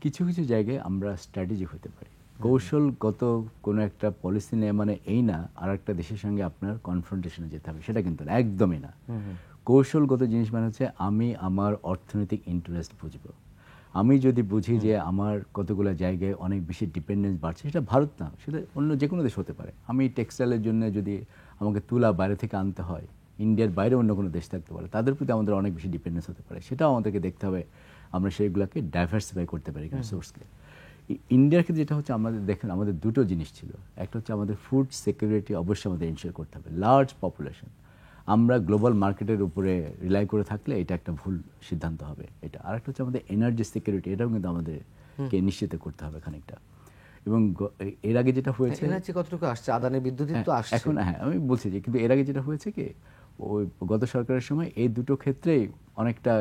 কিছু কিছু জায়গায় আমরা স্ট্র্যাটেজিক হতে পারি, কৌশলগত কোনো একটা পলিসি নেই, মানে এই না আর একটা দেশের সঙ্গে আপনার কনফ্রন্টেশনে যেতে হবে, সেটা কিন্তু না, একদমই না। কৌশলগত জিনিস মানে হচ্ছে আমি আমার অর্থনৈতিক ইন্টারেস্ট বুঝবো। আমি যদি বুঝি যে আমার কতগুলো জায়গায় অনেক বেশি ডিপেন্ডেন্স বাড়ছে, সেটা ভারত না, সেটা অন্য যে কোনো দেশ হতে পারে। আমি টেক্সটাইলের জন্য যদি আমাকে তুলা বাইরে থেকে আনতে হয়, ইন্ডিয়ার বাইরে অন্য কোনো দেশ থাকতে পারে, তাদের প্রতি আমাদের অনেক বেশি ডিপেন্ডেন্স হতে পারে, সেটাও আমাদেরকে দেখতে হবে আমরা সেইগুলোকে ডাইভার্সিফাই করতে পারি কিনা সোর্সকে। ইন্ডিয়ার ক্ষেত্রে যেটা হচ্ছে, আমাদের দেখেন আমাদের দুটো জিনিস ছিল। একটা হচ্ছে আমাদের ফুড সিকিউরিটি অবশ্যই আমাদের ইনশিওর করতে হবে, লার্জ পপুলেশন। আমরা গ্লোবাল মার্কেটের উপরে রিলাই করে থাকলে এটা একটা ভুল সিদ্ধান্ত হবে এটা। আর একটা হচ্ছে আমাদের এনার্জি সিকিউরিটি, এটাও কিন্তু আমাদেরকে নিশ্চিত করতে হবে খানিকটা। এবং এর আগে যেটা হয়েছে, এনার্জি কতটুকু আসছে, আদানি বিদ্যুৎ তো আসছে এখন, হ্যাঁ আমি বলছি যে, কিন্তু এর আগে যেটা হয়েছে কি, ওই গত সরকারের সময় এই দুটো ক্ষেত্রেই অনেকটা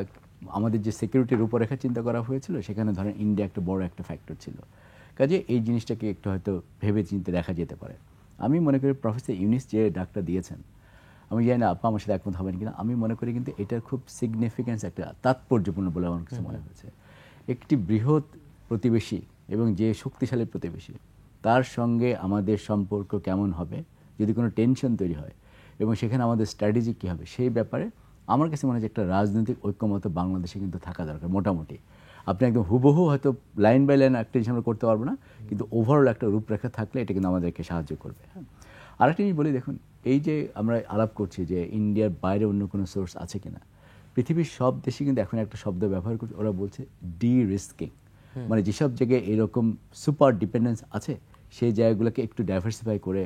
আমাদের যে সিকিউরিটির রূপরেখা চিন্তা করা হয়েছিল, সেখানে ধরেন ইন্ডিয়া একটা বড় একটা ফ্যাক্টর ছিল। কাজে এই জিনিসটাকে একটু হয়তো ভেবে চিন্তে দেখা যেতে পারে। আমি মনে করি প্রফেসর ইউনিস যে ডাকটা দিয়েছেন, আমি জানি না আপা আমার সাথে একমত হবেন কিনা, আমি মনে করি কিন্তু এটার খুব সিগনিফিক্যান্স, একটা তাৎপর্যপূর্ণ বলে আমার কাছে মনে হয়েছে। একটি বৃহৎ প্রতিবেশী এবং যে শক্তিশালী প্রতিবেশী, তার সঙ্গে আমাদের সম্পর্ক কেমন হবে যদি কোনো টেনশন তৈরি হয়, এবং সেখানে আমাদের স্ট্র্যাটেজি কী হবে, সেই ব্যাপারে আমার কাছে মনে হয় একটা রাজনৈতিক ঐক্যমত বাংলাদেশে কিন্তু থাকা দরকার। মোটামুটি আপনি একদম হুবহু হয়তো লাইন বাই লাইন একটা জিনিস আমরা করতে পারবো না, কিন্তু ওভারঅল একটা রূপরেখা থাকলে এটা কিন্তু আমাদেরকে সাহায্য করবে। আরেকটা জিনিস বলি, দেখুন এই যে আমরা আলাপ করছি যে ইন্ডিয়ার বাইরে অন্য কোনো সোর্স আছে কিনা, পৃথিবীর সব দেশে কিন্তু এখন একটা শব্দ ব্যবহার করছে, ওরা বলছে ডি রিস্কিং, মানে যেসব জায়গায় এরকম সুপার ডিপেন্ডেন্স আছে সেই জায়গাগুলোকে একটু ডাইভার্সিফাই করে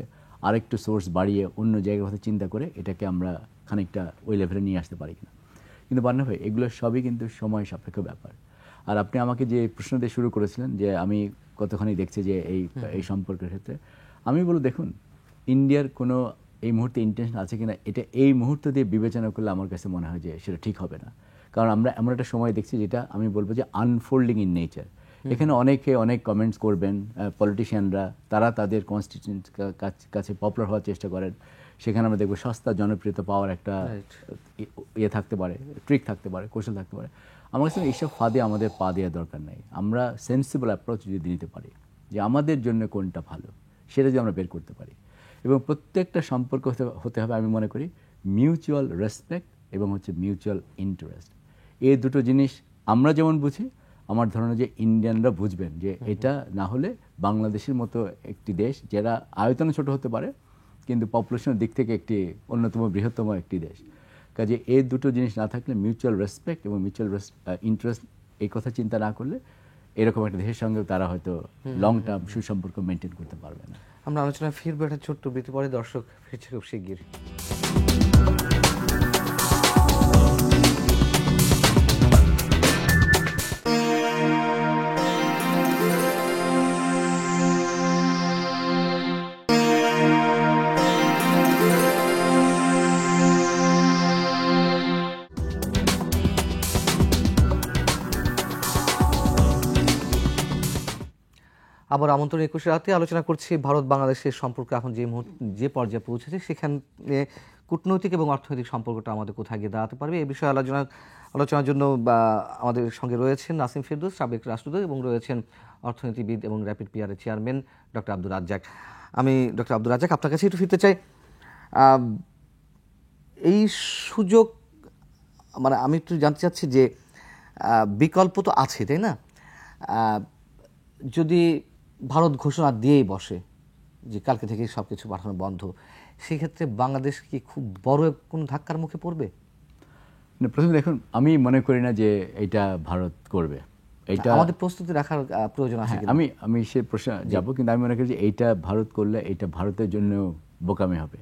আরেকটু সোর্স বাড়িয়ে অন্য জায়গার কথা চিন্তা করে এটাকে আমরা খানিকটা ওই লেভেলে নিয়ে আসতে পারি কিনা। কিন্তু বান্না ভাই, এগুলো সবই কিন্তু সময় সাপেক্ষ ব্যাপার। আর আপনি আমাকে যে প্রশ্ন দিয়ে শুরু করেছিলেন যে আমি কতখানি দেখছি যে এই সম্পর্কের ক্ষেত্রে, আমি বলবো দেখুন ইন্ডিয়ার কোনো এই মুহূর্তে ইন্টেনশন আছে কিনা এটা এই মুহূর্তে দিয়ে বিবেচনা করলে আমার কাছে মনে হয় যে সেটা ঠিক হবে না। কারণ আমরা এমন একটা সময় দেখছি যেটা আমি বলবো যে আনফোল্ডিং ইন নেচার। এখানে অনেকে অনেক কমেন্টস করবেন, পলিটিশিয়ানরা তারা তাদের কনস্টিটিউয়েন্ট কাছে পপুলার হওয়ার চেষ্টা করেন, সেখানে আমরা দেখবো সস্তা জনপ্রিয়তা পাওয়ার একটা ইয়ে থাকতে পারে, ট্রিক থাকতে পারে, কৌশল থাকতে পারে। আমার কাছে এইসব ফাঁদে আমাদের পা দেওয়ার দরকার নেই। আমরা সেন্সিবল অ্যাপ্রোচ যদি নিতে পারি যে আমাদের জন্য কোনটা ভালো সেটা যদি আমরা বের করতে পারি, এবং প্রত্যেকটা সম্পর্ক হতে হবে আমি মনে করি মিউচুয়াল রেসপেক্ট এবং হচ্ছে মিউচুয়াল ইন্টারেস্ট। এই দুটো জিনিস আমরা যেমন বুঝি, আমার ধারণা যে ইন্ডিয়ানরা বুঝবেন যে এটা না হলে বাংলাদেশের মতো একটি দেশ, যারা আয়তনে ছোট হতে পারে কিন্তু পপুলেশনের দিক থেকে একটি অন্যতম বৃহত্তম একটি দেশ, কাজে এই দুটো জিনিস না থাকলে মিউচুয়াল রেসপেক্ট এবং মিউচুয়াল ইন্টারেস্ট এই কথা চিন্তা না করলে এরকম একটা দেশের সঙ্গে তারা হয়তো লং টার্ম সুসম্পর্ক মেনটেন করতে পারবে না। আমরা আলোচনায় ফিরবো একটা ছোট্ট বিরতি পরে, দর্শক ফিরছে খুব শিগগির। আবার আমন্ত্রণ 21 রাতে আলোচনা করছি ভারত বাংলাদেশের সম্পর্ক এখন যে পর্যায়ে পৌঁছেছে সেখানে কূটনৈতিক এবং অর্থনৈতিক সম্পর্কটা আমাদের কোথায় গিয়ে দাঁড়াতে পারবে এই বিষয়ে আলোচনার জন্য আমাদের সঙ্গে রয়েছেন নাসিম ফেরদৌস, সাবেক রাষ্ট্রদূত, এবং রয়েছেন অর্থনীতিবিদ এবং র্যাপিড পিআরের চেয়ারম্যান ডক্টর আব্দুর রাজ্জাক। আমি ডক্টর আব্দুর রাজ্জাক আপনার কাছে একটু ফিরতে চাই। এই সুযোগ মানে আমি একটু জানতে চাচ্ছি যে বিকল্প তো আছে, তাই না? যদি ভারত ঘোষণা দিয়েই বসে যে কালকে থেকে সব কিছু পাঠানো বন্ধ, সেক্ষেত্রে বাংলাদেশ কি খুব বড় কোনো ধাক্কার মুখে পড়বে? প্রথমে দেখুন, আমি মনে করি না যে এটা ভারত করবে। এটা আমাদের প্রস্তুতি রাখার প্রয়োজন আছে। আমি সে প্রশ্ন যাব, কিন্তু আমি মনে করি যে এইটা ভারত করলে এটা ভারতের জন্য বোকামি হবে।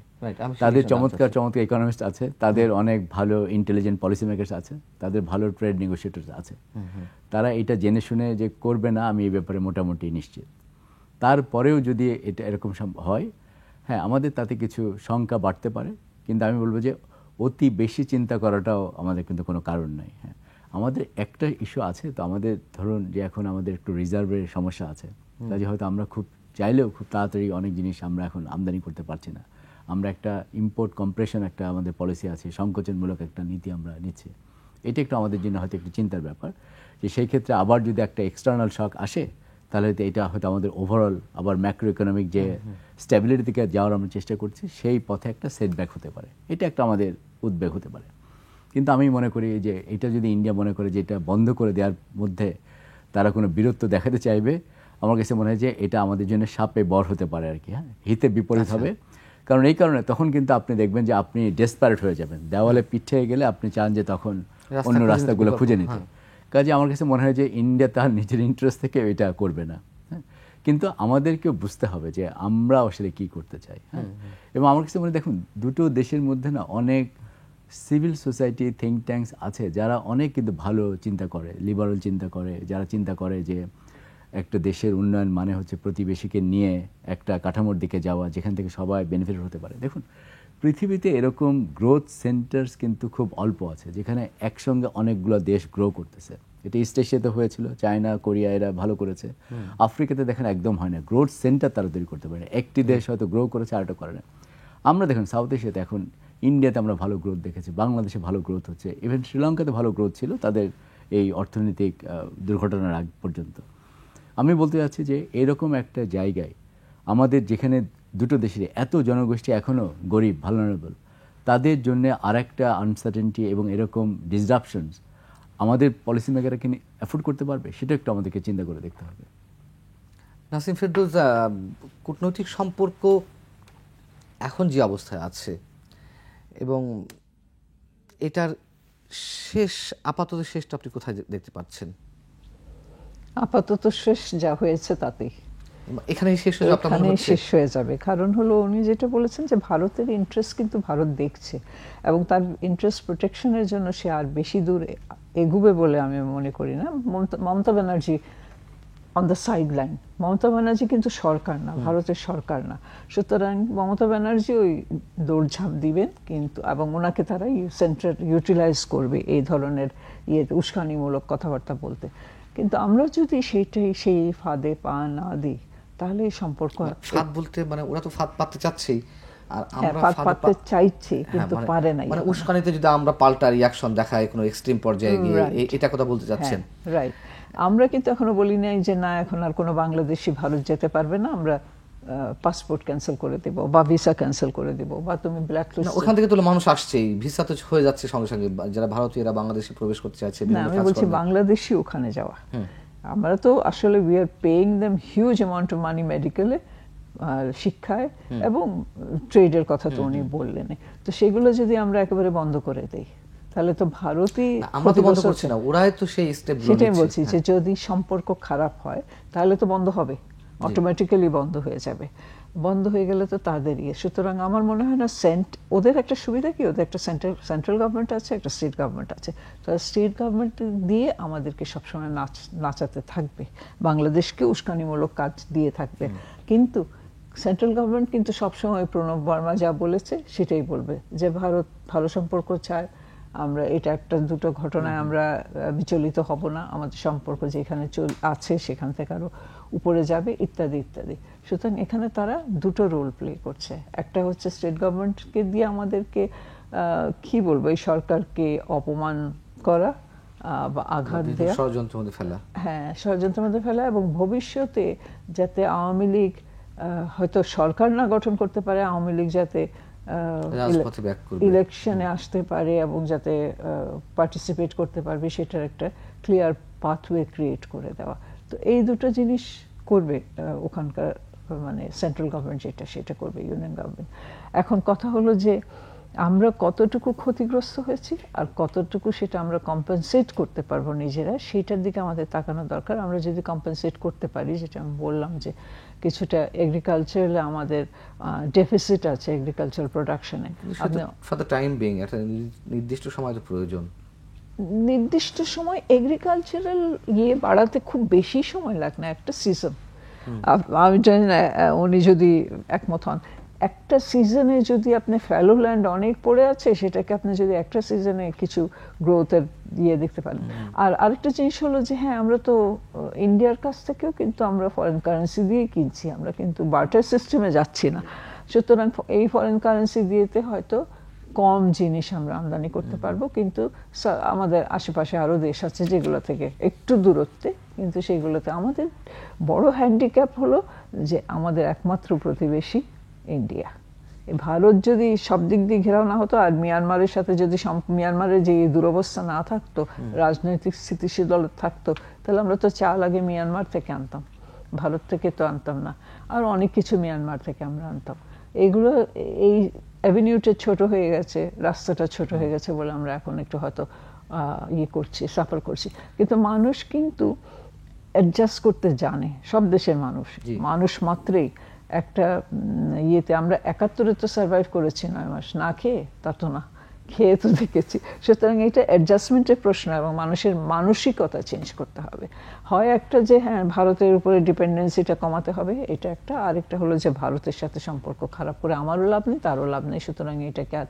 তাদের চমৎকার ইকোনমিস্ট আছে, তাদের অনেক ভালো ইন্টেলিজেন্ট পলিসি মেকার্স আছে, তাদের ভালো ট্রেড নেগোসিয়েটর আছে, তারা এটা জেনে শুনে যে করবে না আমি এই ব্যাপারে মোটামুটি নিশ্চিত। তারপরেও যদি এটা এরকম হয়, হ্যাঁ আমাদের তাতে কিছু শঙ্কা বাড়তে পারে, কিন্তু আমি বলবো যে অতি বেশি চিন্তা করাটাও আমাদের কিন্তু কোনো কারণ নাই। হ্যাঁ, আমাদের একটা ইস্যু আছে, তো আমাদের ধরুন যে এখন আমাদের একটু রিজার্ভের সমস্যা আছে, কাজে হয়তো আমরা খুব চাইলেও খুব তাড়াতাড়ি অনেক জিনিস আমরা এখন আমদানি করতে পারছি না। আমরা একটা ইম্পোর্ট কম্প্রেশন একটা আমাদের পলিসি আছে, সংকোচনমূলক একটা নীতি আমরা নিচ্ছি। এটা একটু আমাদের জন্য হয়তো একটু চিন্তার ব্যাপার, যে সেই ক্ষেত্রে আবার যদি একটা এক্সটার্নাল শক আসে তাহলে হয়তো এটা হয়তো আমাদের ওভারঅল আবার ম্যাক্রো ইকোনমিক যে স্ট্যাবিলিটি থেকে যাওয়ার আমরা চেষ্টা করছি সেই পথে একটা সেটব্যাক হতে পারে, এটা একটা আমাদের উদ্বেগ হতে পারে। কিন্তু আমি মনে করি যে এটা যদি ইন্ডিয়া মনে করে যে এটা বন্ধ করে দেওয়ার মধ্যে তারা কোনো বীরত্ব দেখাতে চাইবে, আমার কাছে মনে হয় যে এটা আমাদের জন্য সাপে বর হতে পারে আর কি। হ্যাঁ, হিতে বিপরীত হবে। কারণ এই কারণে তখন কিন্তু আপনি দেখবেন যে আপনি ডেসপারেট হয়ে যাবেন, দেওয়ালে পিঠে গেলে আপনি চান যে তখন অন্য রাস্তাগুলো খুঁজে নিতে। কাজে আমার কাছে মনে হয় যে ইন্ডিয়া তার নিজের ইন্টারেস্ট থেকে এটা করবে না। হ্যাঁ, কিন্তু আমাদেরকেও বুঝতে হবে যে আমরা আসলে কি করতে চাই। হ্যাঁ, এবং আমার কাছে মনে হয় দেখুন দুটো দেশের মধ্যে না অনেক সিভিল সোসাইটি থিঙ্ক ট্যাঙ্কস আছে যারা অনেক কিন্তু ভালো চিন্তা করে, লিবারাল চিন্তা করে, যারা চিন্তা করে যে একটা দেশের উন্নয়ন মানে হচ্ছে প্রতিবেশীকে নিয়ে একটা কাঠামোর দিকে যাওয়া যেখান থেকে সবাই বেনিফিট হতে পারে। দেখুন পৃথিবীতে এরকম গ্রোথ সেন্টার্স কিন্তু খুব অল্প আছে যেখানে একসঙ্গে অনেকগুলো দেশ গ্রো করতেছে। এটা ইস্ট এশিয়াতে হয়েছিল, চায়না, কোরিয়া এরা ভালো করেছে। আফ্রিকাতে দেখেন একদম হয় না, গ্রোথ সেন্টার তারা তৈরি করতে পারে না। একটি দেশ হয়তো গ্রো করেছে আরেকটা করে না। আমরা দেখুন সাউথ এশিয়াতে এখন ইন্ডিয়াতে আমরা ভালো গ্রোথ দেখেছি, বাংলাদেশে ভালো গ্রোথ হচ্ছে, ইভেন শ্রীলঙ্কাতে ভালো গ্রোথ ছিল তাদের এই অর্থনৈতিক দুর্ঘটনার আগ পর্যন্ত। আমি বলতে চাচ্ছি যে এরকম একটা জায়গায় আমাদের যেখানে দুটো দেশের এত জনগোষ্ঠী এখনও গরিব, ভালনারেবল, তাদের জন্য আরেকটা আনসার্টেনটি এবং এরকম ডিসরাপশনস আমাদের পলিসি মেকাররা কি অ্যাফোর্ড করতে পারবে, সেটা একটু আমাদেরকে চিন্তা করে দেখতে হবে। নাসিম ফেরদৌস, কূটনৈতিক সম্পর্ক এখন যে অবস্থায় আছে এবং এটার আপাতত শেষটা আপনি কোথায় দেখতে পাচ্ছেন? আপাতত শেষ যা হয়েছে তাতেই, এখানেই শেষ হয়ে যাবে আপনার মনে এখানেই হচ্ছে? শেষ হয়ে যাবে। কারণ হলো উনি যেটা বলেছেন যে ভারতের ইন্টারেস্ট কিন্তু ভারত দেখছে এবং তার ইন্টারেস্ট প্রোটেকশনের জন্য সে আর বেশি দূর এগুবে বলে আমি মনে করি না। Mamata Banerjee on the side line, Mamata Banerjee কিন্তু সরকার না, ভারতের সরকার না, সুতরাং মমতা ব্যানার্জি ওই দৌড়ঝাঁপ দিবেন কিন্তু, এবং ওনাকে তারা সেন্টার ইউটিলাইজ করবে এই ধরনের উস্কানিমূলক কথাবার্তা বলতে। কিন্তু আমরা যদি সেই ফাঁদে পা না দিই তাহলে এই সম্পর্ক ফাঁদ বলতে মানে ওরা তো ফাঁদ পাততে চাচ্ছেই, আর আমরা ফাঁদ পাততে চাইছি কিন্তু পারে নাই। মানে উস্কানিতে যদি আমরা পাল্টা রিয়াকশন দেখাই কোনো এক্সট্রিম পর্যায়ে গিয়ে, এটা কথা বলতে চাচ্ছেন? রাইট। আমরা কিন্তু এখনো বলি নাই যে না এখন আর কোনো বাংলাদেশি ভারত যেতে পারবে না, আমরা পাসপোর্ট ক্যান্সেল করে দেব বা ভিসা ক্যান্সেল করে দেব বা তুমি ব্ল্যাক লিস্ট। ওখান থেকে তো মানুষ আসছেই, ভিসা তো হয়ে যাচ্ছে সঙ্গে সঙ্গে, যারা ভারতীয়রা বাংলাদেশে প্রবেশ করতে চাইছে। না আমি বলছি বাংলাদেশি ওখানে যাওয়া, আমরা তো আসলে we are paying them huge amount of money মেডিকেলে, শিক্ষায় এবং ট্রেডের কথা তো উনি বললেন। তো সেগুলো যদি আমরা একেবারে বন্ধ করে দেই তাহলে তো ভারতই, আমরা তো বন্ধ করছি না, ওরাই তো সেই স্টেপ। সেটাই বলছি যে যদি সম্পর্ক খারাপ হয় তাহলে তো বন্ধ হবে, অটোমেটিক্যালি বন্ধ হয়ে যাবে। বন্ধ হয়ে গেলে তো তাদের সুতরাং আমার মনে হয় না ওদের একটা সুবিধা কি, ওদের একটা সেন্ট্রাল গভর্নমেন্ট আছে, একটা স্টেট গভর্নমেন্ট আছে। তো স্টেট গভর্নমেন্ট দিয়ে আমাদেরকে সবসময় নাচাতে থাকবে, বাংলাদেশকে উস্কানিমূলক কাজ দিয়ে থাকবে। কিন্তু সেন্ট্রাল গভর্নমেন্ট কিন্তু সবসময় প্রণব বর্মা যা বলেছে সেটাই বলবে যে ভারত ভালো সম্পর্ক চায়, আমরা এটা একটা দুটো ঘটনায় আমরা বিচলিত হব না, আমাদের সম্পর্ক যেখানে আছে সেখান থেকে আরো উপরে যাবে ইত্যাদি ইত্যাদি। সুতরাং এখানে তারা দুটো রোল প্লে করছে, একটা হচ্ছে স্টেট গভর্নমেন্টকে দিয়ে আমাদেরকে কি বলবো এই সরকারকে অপমান করা বা আঘাত দেওয়া, ষড়যন্ত্রের মধ্যে ফেলা, হ্যাঁ ষড়যন্ত্রের মধ্যে ফেলা, এবং ভবিষ্যতে যাতে আওয়ামী লীগ হয়তো সরকার না গঠন করতে পারে, আওয়ামী লীগ যাতে ইলেকশনে আসতে পারে এবং যাতে পার্টিসিপেট করতে পারবে সেটার একটা ক্লিয়ার পাথওয়ে ক্রিয়েট করে দেওয়া। তো এই দুটো জিনিস করবে ওখানকার মানে সেন্ট্রাল গভর্নমেন্ট যেটা সেটা করবে, ইউনিয়ন গভর্নমেন্ট। এখন কথা হলো যে আমরা কতটুকু ক্ষতিগ্রস্ত হয়েছি আর কতটুকু সেটা আমরা কম্পেনসেট করতে পারবো নিজেরা, সেটার দিকে আমাদের তাকানো দরকার। আমরা যদি কম্পেনসেট করতে পারি, যেটা আমি বললাম যে কিছুটা এগ্রিকালচারালে আমাদের ডেফিসিট আছে এগ্রিকালচারাল প্রোডাকশনে, ফর দ্য টাইম বিং একটা নির্দিষ্ট সময় তো প্রয়োজন, নির্দিষ্ট সময় এগ্রিকালচারাল বাড়াতে খুব বেশি সময় লাগে না, একটা সিজন। আমি জানি না উনি যদি একমত হন, একটা সিজনে যদি আপনি ফ্যালো ল্যান্ড অনেক পড়ে আছে সেটাকে আপনি যদি একটা সিজনে কিছু গ্রোথের দেখতে পারেন। আর আরেকটা জিনিস হলো যে হ্যাঁ আমরা তো ইন্ডিয়ার কাছ থেকেও কিন্তু আমরা ফরেন কারেন্সি দিয়ে কিনছি, আমরা কিন্তু বার্টার সিস্টেমে যাচ্ছি না। সুতরাং এই ফরেন কারেন্সি দিয়েতে হয়তো কম জিনিস আমরা আমদানি করতে পারবো, কিন্তু আমাদের আশেপাশে আরো দেশ আছে যেগুলো থেকে একটু দূরত্বে, কিন্তু সেগুলোতে আমাদের বড় হ্যান্ডিক্যাপ হলো যে আমাদের একমাত্র প্রতিবেশী ইন্ডিয়া। ভারত যদি সব দিক দিয়ে ঘেরাও না হতো আর মিয়ানমারের সাথে যদি মিয়ানমারের যে দুরবস্থা না থাকতো, রাজনৈতিক স্থিতিশীল থাকতো, তাহলে আমরা তো চাল আগে মিয়ানমার থেকে আনতাম, ভারত থেকে তো আনতাম না, আর অনেক কিছু মিয়ানমার থেকে আমরা আনতাম। এগুলো এই অ্যাভিনিউটা ছোট হয়ে গেছে, রাস্তাটা ছোট হয়ে গেছে বলে আমরা এখন একটু হয়তো করছি, সাফার করছি। কিন্তু মানুষ কিন্তু অ্যাডজাস্ট করতে জানে, সব দেশের মানুষ মাত্রই একটা আমরা 71-এ তো সার্ভাইভ করেছি 9 মাস না খেয়ে, তা তো না, খেয়ে তো দেখেছি। সুতরাং এটা অ্যাডজাস্টমেন্টের প্রশ্ন এবং মানুষের মানসিকতা চেঞ্জ করতে হবে। হয় একটা যে হ্যাঁ ভারতের উপরে ডিপেন্ডেন্সিটা কমাতে হবে, এটা একটা, আরেকটা হলো যে ভারতের সাথে সম্পর্ক খারাপ করে আমারও লাভ নেই তারও লাভ নেই, সুতরাং এটাকে আর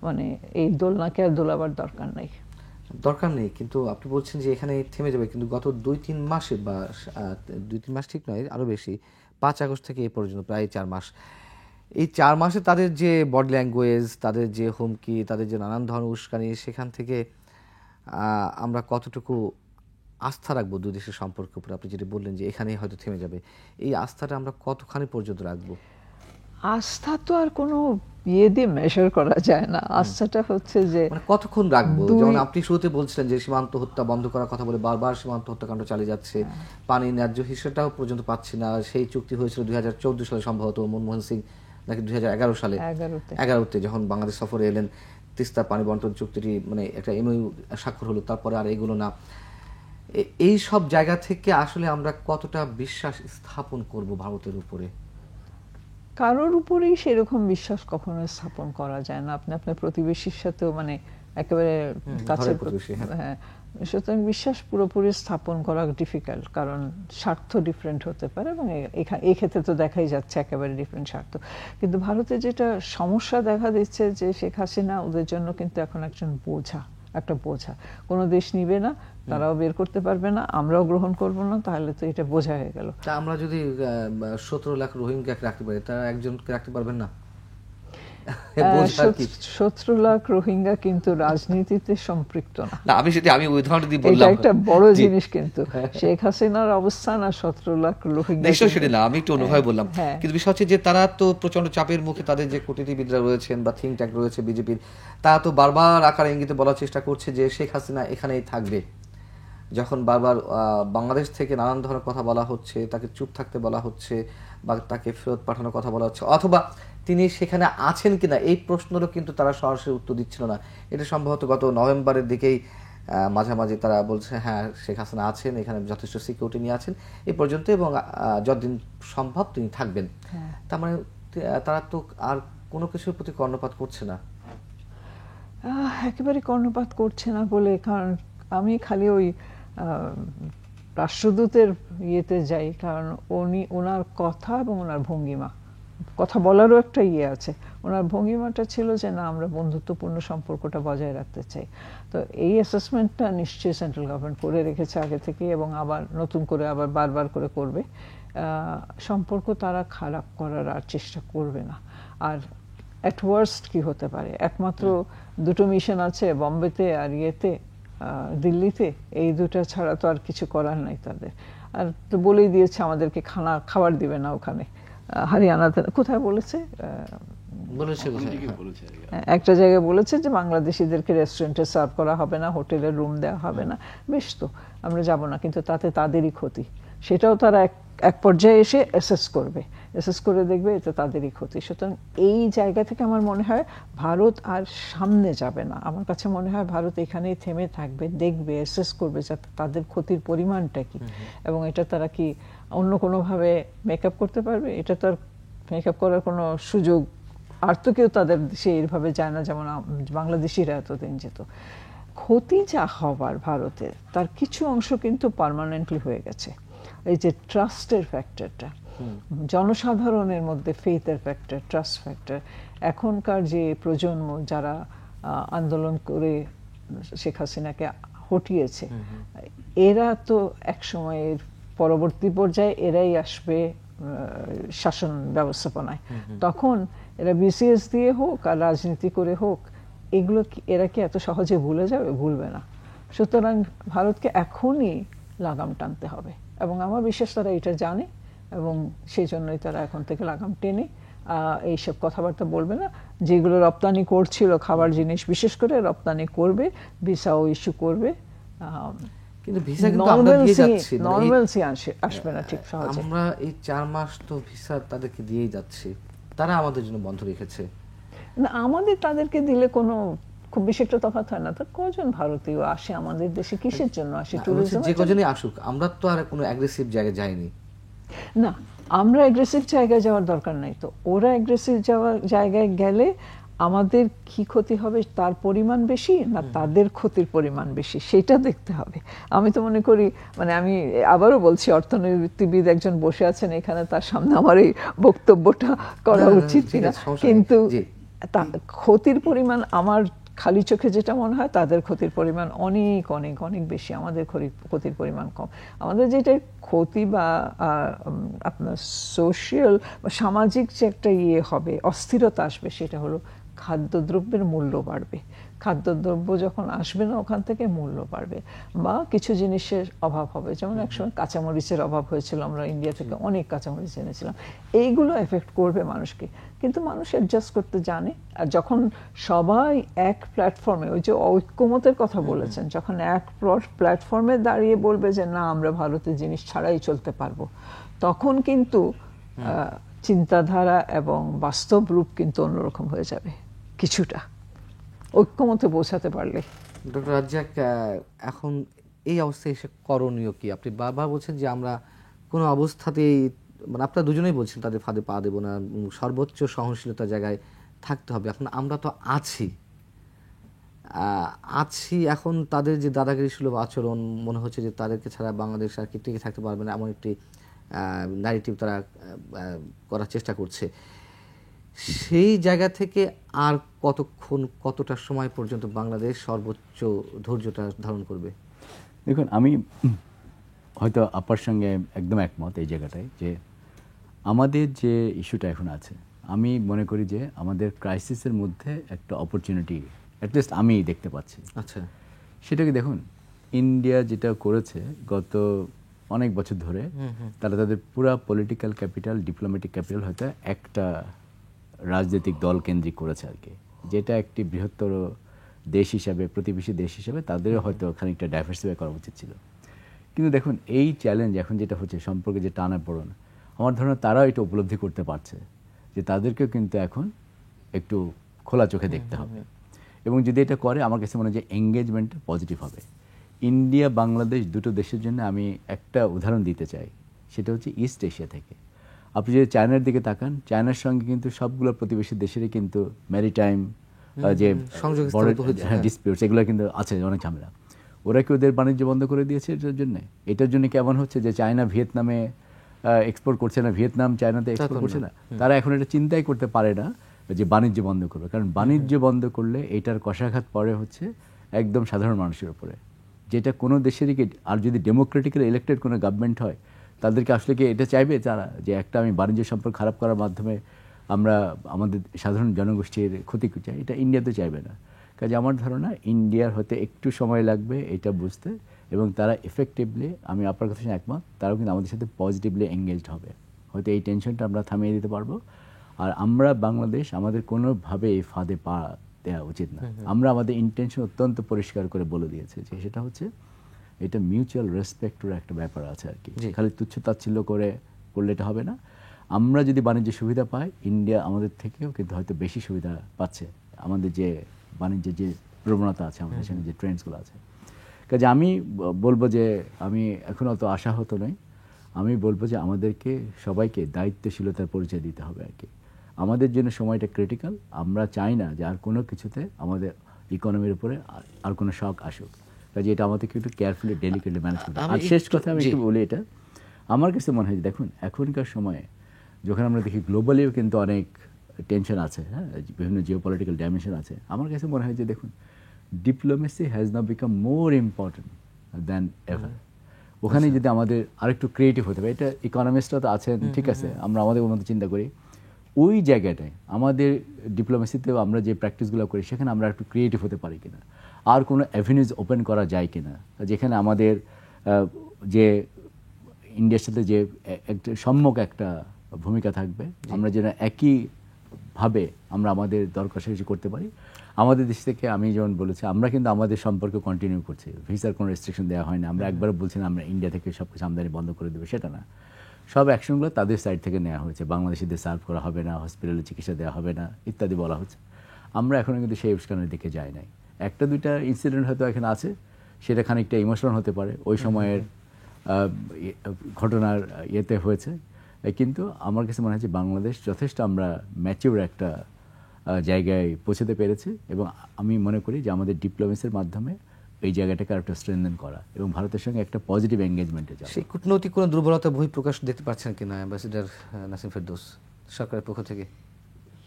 মানে এই দোলনাকে আর দোলাবার দরকার নেই। কিন্তু আপনি বলছেন যে এখানে থেমে যাবে, কিন্তু গত 2-3 মাসে বা 2-3 মাস ঠিক নয়, আরো বেশি, 5 আগস্ট থেকে এই পর্যন্ত প্রায় 4 মাস, এই 4 মাসে তাদের যে বডি ল্যাঙ্গুয়েজ, তাদের যে হুমকি, তাদের যে নানান ধরনের উস্কানি, সেখান থেকে আমরা কতটুকু আস্থা রাখবো দুই দেশের সম্পর্কের উপর? আপনি যেটা বললেন যে এখানেই হয়তো থেমে যাবে, এই আস্থাটা আমরা কতখানি পর্যন্ত রাখবো? আস্থা তো আর কোনো দিয়ে মেজার করা যায় না, আস্থাটা হচ্ছে যে মানে কতক্ষণ রাখবো। যেমন আপনি শুরুতে বলছিলেন যে সীমান্ত হত্যা বন্ধ করার কথা বলে বারবার সীমান্ত হত্যাকাণ্ড চালিয়ে যাচ্ছে, পানি ন্যায্য হিসেবেটাও পর্যন্ত পাচ্ছি না। সেই চুক্তি হয়েছিল 2014 সালে সম্ভবত, মনমোহন সিং নাকি 2011 সালে 11তে 11তে যখন বাংলাদেশ সফরে এলেন, তিস্তা পানি বন্টন চুক্তিটি মানে একটা এমওইউ স্বাক্ষর হলো, তারপরে আর এগুলো না। এই সব জায়গা থেকে আসলে আমরা কতটা বিশ্বাস স্থাপন করব ভারতের উপরে? কারোর উপরেই সেরকম বিশ্বাস কখনো স্থাপন করা যায় না। আপনি আপনার প্রতিবেশীর সাথেও মানে একেবারে কাছের প্রতিবেশী, হ্যাঁ, সুতরাং বিশ্বাস পুরোপুরি স্থাপন করা ডিফিকাল্ট, কারণ স্বার্থ ডিফারেন্ট হতে পারে এবং এই ক্ষেত্রে তো দেখাই যাচ্ছে একেবারে ডিফারেন্ট স্বার্থ। কিন্তু ভারতে যেটা সমস্যা দেখা দিচ্ছে যে শেখ হাসিনা ওদের জন্য কিন্তু এখন একজন বোঝা, একটা বোঝা। কোনো দেশ নিবে না, তারাও বের করতে পারবে না, আমরাও গ্রহণ করব না, তাহলে তো এটা বোঝা হয়ে গেল। তা আমরা যদি 17 লাখ রোহিঙ্গাকে রাখতে পারি, তারা একজনকে রাখতে পারবেন না? 17 লাখ রোহিঙ্গা কিন্তু রাজনীতিতে সম্পৃক্ত না। আমি উদাহরণ দিয়ে বললাম, এটা একটা বড় জিনিস। কিন্তু শেখ হাসিনার অবস্থান আর 17 লাখ রোহিঙ্গা নিশ্চয় সেটা না, আমি একটু অনুভব বললাম। কিন্তু বিষয় হচ্ছে যে তারা তো প্রচন্ড চাপের মুখে, তাদের যে কূটনীতিবিদরা রয়েছেন বা থিঙ্ক ট্যাঙ্ক রয়েছে বিজেপির, তারা তো বারবার আকার ইঙ্গিতে বলার চেষ্টা করছে যে শেখ হাসিনা এখানেই থাকবে। যখন বারবার বাংলাদেশ থেকে নানান ধরনের কথা বলা হচ্ছে, তাকে চুপ থাকতে বলা হচ্ছে বা তাকে ফেরত পাঠানোর কথা বলা হচ্ছে, অথবা তিনি সেখানে আছেন কিনা এই প্রশ্নেরও কিন্তু তারা সরাসরি উত্তর দিচ্ছিল না। এটা সম্ভবত গত নভেম্বরের দিকেই মাঝামাঝি তারা বলছে হ্যাঁ শেখ হাসিনা আছেন, এখানে যথেষ্ট সিকিউরিটি নিয়ে আছেন এই পর্যন্ত, এবং যতদিন সম্ভব তিনি থাকবেন। তার মানে তারা তো আর কোনো কিছুর প্রতি কর্ণপাত করছে না। একেবারে কর্ণপাত করছে না বলে, কারণ আমি খালি ওই রাষ্ট্রদূতের ইয়েতে যাই, কারণ ওনার কথা এবং ওনার ভঙ্গিমা, কথা বলারও একটা ইয়ে আছে। ওনার ভঙ্গিমাটা ছিল যে না, আমরা বন্ধুত্বপূর্ণ সম্পর্কটা বজায় রাখতে চাই। তো এই অ্যাসেসমেন্টটা নিশ্চয়ই সেন্ট্রাল গভর্নমেন্ট করে রেখেছে আগে থেকে, এবং আবার নতুন করে আবার বারবার করে করবে। সম্পর্ক তারা খারাপ করার আর চেষ্টা করবে না। আর অ্যাট ওয়ার্স্ট কি হতে পারে, একমাত্র দুটো মিশন আছে, বোম্বেতে আর ইয়েতে দিল্লিতে, এই দুটো ছাড়া তো আর কিছু করার নাই তাদের। আর তো বলেই দিয়েছে আমাদেরকে খাবার দিবে না ওখানে। হরিয়ানাতে কোথায় বলেছে, একটা জায়গায় বলেছে যে বাংলাদেশিদেরকে রেস্টুরেন্টে সার্ভ করা হবে না, হোটেলের রুম দেওয়া হবে না। বেশ, তো আমরা যাব না, কিন্তু তাতে তাদেরই ক্ষতি। সেটাও তারা এক পর্যায়ে এসে অ্যাসেস করে দেখবে এটা তাদেরই ক্ষতি। সুতরাং এই জায়গা থেকে আমার মনে হয় ভারত আর সামনে যাবে না। আমার কাছে মনে হয় ভারত এখানেই থেমে থাকবে, দেখবে, অ্যাসেস করবে যাতে তাদের ক্ষতির পরিমাণটা কি, এবং এটা তারা কি অন্য কোনোভাবে মেকআপ করতে পারবে। এটা তো আর মেকআপ করার কোনো সুযোগ আর তো কেউ তাদের দেশে এইভাবে যায় না, যেমন বাংলাদেশিরা এতদিন যেত। ক্ষতি যা হবার ভারতের, তার কিছু অংশ কিন্তু পার্মানেন্টলি হয়ে গেছে। এই যে ট্রাস্টের ফ্যাক্টরটা, জনসাধারণের মধ্যে ফেথের ফ্যাক্টর, ট্রাস্ট ফ্যাক্টর, এখনকার যে প্রজন্ম যারা আন্দোলন করে শেখ হাসিনাকে হটিয়েছে, এরা তো একসময়ের পরবর্তী পর্যায়ে এরাই আসবে শাসন ব্যবস্থাপনায়। তখন এরা বিসিএস দিয়ে হোক আর রাজনীতি করে হোক, এগুলো এরা কি এত সহজে ভুলে যাবে? ভুলবে না। সুতরাং ভারতকে এখনই লাগাম টানতে হবে, এবং আমার বিশ্বাস তারা এটা জানে, এবং সেই জন্যই তারা এখন থেকে লাগাম টেনে এইসব কথাবার্তা বলবে না। যেগুলো রপ্তানি করছিল খাবার জিনিস বিশেষ করে রপ্তানি করবে, ভিসাও ইস্যু করবে, কিন্তু ভিসা কিন্তু আমরা দিয়ে যাচ্ছি, নরমালসি আসবে না ঠিক সহজে। আমরা এই 4 মাস তো ভিসা তাদেরকে দিয়েই যাচ্ছি, তারা আমাদের জন্য বন্ধ রেখেছে না। আমাদের তাদেরকে দিলে কোনো খুব বেশি একটা তফাৎ হয় না। তো কজন ভারতীয় আসে আমাদের দেশে, কিসের জন্য আসে? ট্যুরিজম। যে কজনই আসুক, আমরা তো আর কোনো অ্যাগ্রেসিভ জায়গায় যাইনি না, আমরা অ্যাগ্রেসিভ জায়গায় যাওয়ার দরকার নাই। তো ওরা অ্যাগ্রেসিভ জায়গায় গেলে আমাদের কি ক্ষতি হবে, তার পরিমাণ বেশি না তাদের ক্ষতির পরিমাণ বেশি, সেটা দেখতে হবে। আমি তো মনে করি, মানে আমি আবারও বলছি, অর্থনীতিবিদ একজন বসে আছেন এখানে, তার সামনে আমার এই বক্তব্যটা করা উচিত কিনা, কিন্তু ক্ষতির পরিমাণ আমার খালি চোখে যেটা মনে হয়, তাদের ক্ষতির পরিমাণ অনেক অনেক অনেক বেশি, আমাদের ক্ষতির পরিমাণ কম। আমাদের যেটা ক্ষতি বা আপনার সোশিয়াল বা সামাজিক যে একটা ইয়ে হবে, অস্থিরতা আসবে, সেটা হলো খাদ্যদ্রব্যের মূল্য বাড়বে। খাদ্যদ্রব্য যখন আসবে না, ওখান থেকে মূল্য বাড়বে, বা কিছু জিনিসের অভাব হবে। যেমন একসময় কাঁচামরিচের অভাব হয়েছিল, আমরা ইন্ডিয়া থেকে অনেক কাঁচামরিচ এনেছিলাম। এইগুলো এফেক্ট করবে মানুষকে, কিন্তু মানুষ অ্যাডজাস্ট করতে জানে। আর যখন সবাই এক প্ল্যাটফর্মে, ওই যে ঐক্যমতের কথা বলেছেন, যখন এক প্ল্যাটফর্মে দাঁড়িয়ে বলবে যে না, আমরা ভারতের জিনিস ছাড়াই চলতে পারবো, তখন কিন্তু চিন্তাধারা এবং বাস্তব রূপ কিন্তু অন্যরকম হয়ে যাবে কিছুটা, ঐক্যমতে পৌঁছাতে পারলে। ডক্টর রাজ্জাক, এখন এই অবস্থায় এসে করণীয় কি? আপনি বারবার বলছেন যে আমরা কোনো অবস্থাতেই, মানে আপনারা দুজনেই বলছেন তাদের ফাঁদে পা দেবো না, সর্বোচ্চ সহনশীলতার জায়গায় থাকতে হবে। এখন আমরা তো আছি, এখন তাদের যে দাদাগিরি সুলভ আচরণ, মনে হচ্ছে যে তাদেরকে ছাড়া বাংলাদেশ আর কি টিকে থাকতে পারবে না, এমন একটি ন্যারেটিভ তারা করার চেষ্টা করছে। সেই জায়গা থেকে আর কতক্ষণ, কতটা সময় পর্যন্ত বাংলাদেশ সর্বোচ্চ ধৈর্যটা ধারণ করবে? দেখুন, আমি হয়তো আপনার সঙ্গে একদম একমত এই জায়গাটায়, যে আমাদের যে ইস্যুটা এখন আছে, আমি মনে করি যে আমাদের ক্রাইসিসের মধ্যে একটা অপরচুনিটি অ্যাটলিস্ট আমি দেখতে পাচ্ছি। আচ্ছা, সেটাকে দেখুন, ইন্ডিয়া যেটা করেছে গত অনেক বছর ধরে, তারা তাদের পুরা পলিটিক্যাল ক্যাপিটাল, ডিপ্লোম্যাটিক ক্যাপিটাল হয়তো একটা রাজনৈতিক দল কেন্দ্রিক করেছে আর কি, যেটা একটি বৃহত্তর দেশ হিসাবে, প্রতিবেশী দেশ হিসাবে তাদেরও হয়তো খানিকটা ডাইভার্সিফাই করা উচিত ছিল। কিন্তু দেখুন, এই চ্যালেঞ্জ এখন যেটা হচ্ছে, সম্পর্কে যে টানাপোড়েন, আমার ধারণা তারাও এটা উপলব্ধি করতে পারছে যে তাদেরকেও কিন্তু এখন একটু খোলা চোখে দেখতে হবে। এবং যদি এটা করে, আমার কাছে মনে হয় যে এঙ্গেজমেন্ট পজিটিভ হবে। ইন্ডিয়া বাংলাদেশ দুটো দেশের জন্য আমি একটা উদাহরণ দিতে চাই, সেটা হচ্ছে ইস্ট এশিয়া থেকে। আপনি যদি চায়নার দিকে তাকান, চায়নার সঙ্গে কিন্তু সবগুলো প্রতিবেশী দেশেরই কিন্তু ম্যারিটাইম যে ডিসপিউটস, এগুলো কিন্তু আছে, অনেক ঝামেলা। ওরা কি ওদের বাণিজ্য বন্ধ করে দিয়েছে এটার জন্য? এটার জন্য কেমন হচ্ছে যে চায়না ভিয়েতনামে এক্সপোর্ট করছে না, ভিয়েতনাম চায়নাতে এক্সপোর্ট করছে না? তারা এখন এটা চিন্তাই করতে পারে না যে বাণিজ্য বন্ধ করবে, কারণ বাণিজ্য বন্ধ করলে এটার কষাঘাত পড়ে হচ্ছে একদম সাধারণ মানুষের উপরে, যেটা কোনো দেশেরই। আর যদি ডেমোক্রেটিক্যালি ইলেক্টেড কোনো গভর্নমেন্ট হয়, তাদেরকে আসলে কি এটা চাইবে তারা যে একটা আমি বাণিজ্য সম্পর্ক খারাপ করার মাধ্যমে আমরা আমাদের সাধারণ জনগোষ্ঠীর ক্ষতি চাই? এটা ইন্ডিয়া তো চাইবে না। কাজে আমার ধারণা ইন্ডিয়ার হতে একটু সময় লাগবে এটা বুঝতে, এবং তারা এফেক্টিভলি, আমি আপনার কথা একমত, তারাও কিন্তু আমাদের সাথে পজিটিভলি এঙ্গেজড হবে। হয়তো এই টেনশনটা আমরা থামিয়ে দিতে পারবো। আর আমরা বাংলাদেশ, আমাদের কোনোভাবে এই ফাঁদে পা দেওয়া উচিত না। আমরা আমাদের ইন্টেনশন অত্যন্ত পরিষ্কার করে বলে দিয়েছে যে সেটা হচ্ছে এটা মিউচুয়াল রেসপেক্টের একটা ব্যাপার আছে আর কি। খালি তুচ্ছ তাচ্ছিল্য করলে এটা হবে না। আমরা যদি বাণিজ্য সুবিধা পাই, ইন্ডিয়া আমাদের থেকেও কিন্তু হয়তো বেশি সুবিধা পাচ্ছে। আমাদের যে বাণিজ্যের যে প্রবণতা আছে, আমাদের সঙ্গে যে ট্রেন্ডসগুলো আছে, কাজে আমি বলবো যে আমি এখন অত আশাহত নই। আমি বলবো যে আমাদেরকে সবাইকে দায়িত্বশীলতার পরিচয় দিতে হবে আর কি। আমাদের জন্য সময়টা ক্রিটিক্যাল। আমরা চাই না যে আর কোনো কিছুতে আমাদের ইকোনমির উপরে আর কোনো শক আসুক। কাজে এটা আমাদেরকে একটু কেয়ারফুলি, ডেলিকেটলি ম্যানেজ করতে হবে। আর শেষ কথা আমি একটু বলি, এটা আমার কাছে মনে হয় দেখুন, এখনকার সময়ে যখন আমরা দেখি গ্লোবালিও কিন্তু অনেক টেনশন আছে, হ্যাঁ, বিভিন্ন জিওপলিটিক্যাল ডাইমেনশন আছে, আমার কাছে মনে হয় যে দেখুন, diplomacy has now become more important than ever. ওখানে যদি আমাদের আরেকটু ক্রিয়েটিভ হতে হবে, এটা ইকোনমিস্টরা তো আছেন, ঠিক আছে, আমরা আমাদের মতো চিন্তা করি, ওই জায়গাটায় আমাদের ডিপ্লোমেসিতেও আমরা যে প্র্যাকটিসগুলো করি সেখানে আমরা একটু ক্রিয়েটিভ হতে পারি কিনা, আর কোনো অ্যাভিনিউজ ওপেন করা যায় কিনা, যেখানে আমাদের যে ইন্ডিয়ার সাথে যে একটা সম্যক একটা ভূমিকা থাকবে, আমরা যেন একইভাবে আমরা আমাদের দরকার কিছু করতে পারি। আমাদের দেশ থেকে আমি যেমন বলেছি, আমরা কিন্তু আমাদের সম্পর্ক কন্টিনিউ করছি, ভিসার কোনো রেস্ট্রিকশন দেওয়া হয় না। আমরা একবারও বলছি না আমরা ইন্ডিয়া থেকে সব কিছু আমদানি বন্ধ করে দেবে, সেটা না। সব অ্যাকশনগুলো তাদের সাইড থেকে নেওয়া হয়েছে। বাংলাদেশিদের সার্ভ করা হবে না, হসপিটালে চিকিৎসা দেওয়া হবে না ইত্যাদি বলা হচ্ছে। আমরা এখনও কিন্তু সেই উস্কানের দিকে যাই নাই। একটা দুইটা ইনসিডেন্ট হয়তো এখানে আছে, সেটা খানিকটা ইমোশনাল হতে পারে, ওই সময়ের ঘটনার ইয়েতে হয়েছে। কিন্তু আমার কাছে মনে হচ্ছে বাংলাদেশ যথেষ্ট আমরা ম্যাচিউর একটা জায়গায় পৌঁছতে পেরেছে, এবং আমি মনে করি যে আমাদের ডিপ্লোমেসির মাধ্যমে এই জায়গাটাকে আরেকটা স্ট্রেনথেন করা এবং ভারতের সঙ্গে একটা পজিটিভ এঙ্গেজমেন্টে যাওয়া। সেই কূটনৈতিক কোনো দুর্বলতা বহিঃপ্রকাশ দেখতে পাচ্ছেন কিনা অ্যাম্বাসেডর নাসিম ফেরদৌস সরকারের পক্ষ থেকে?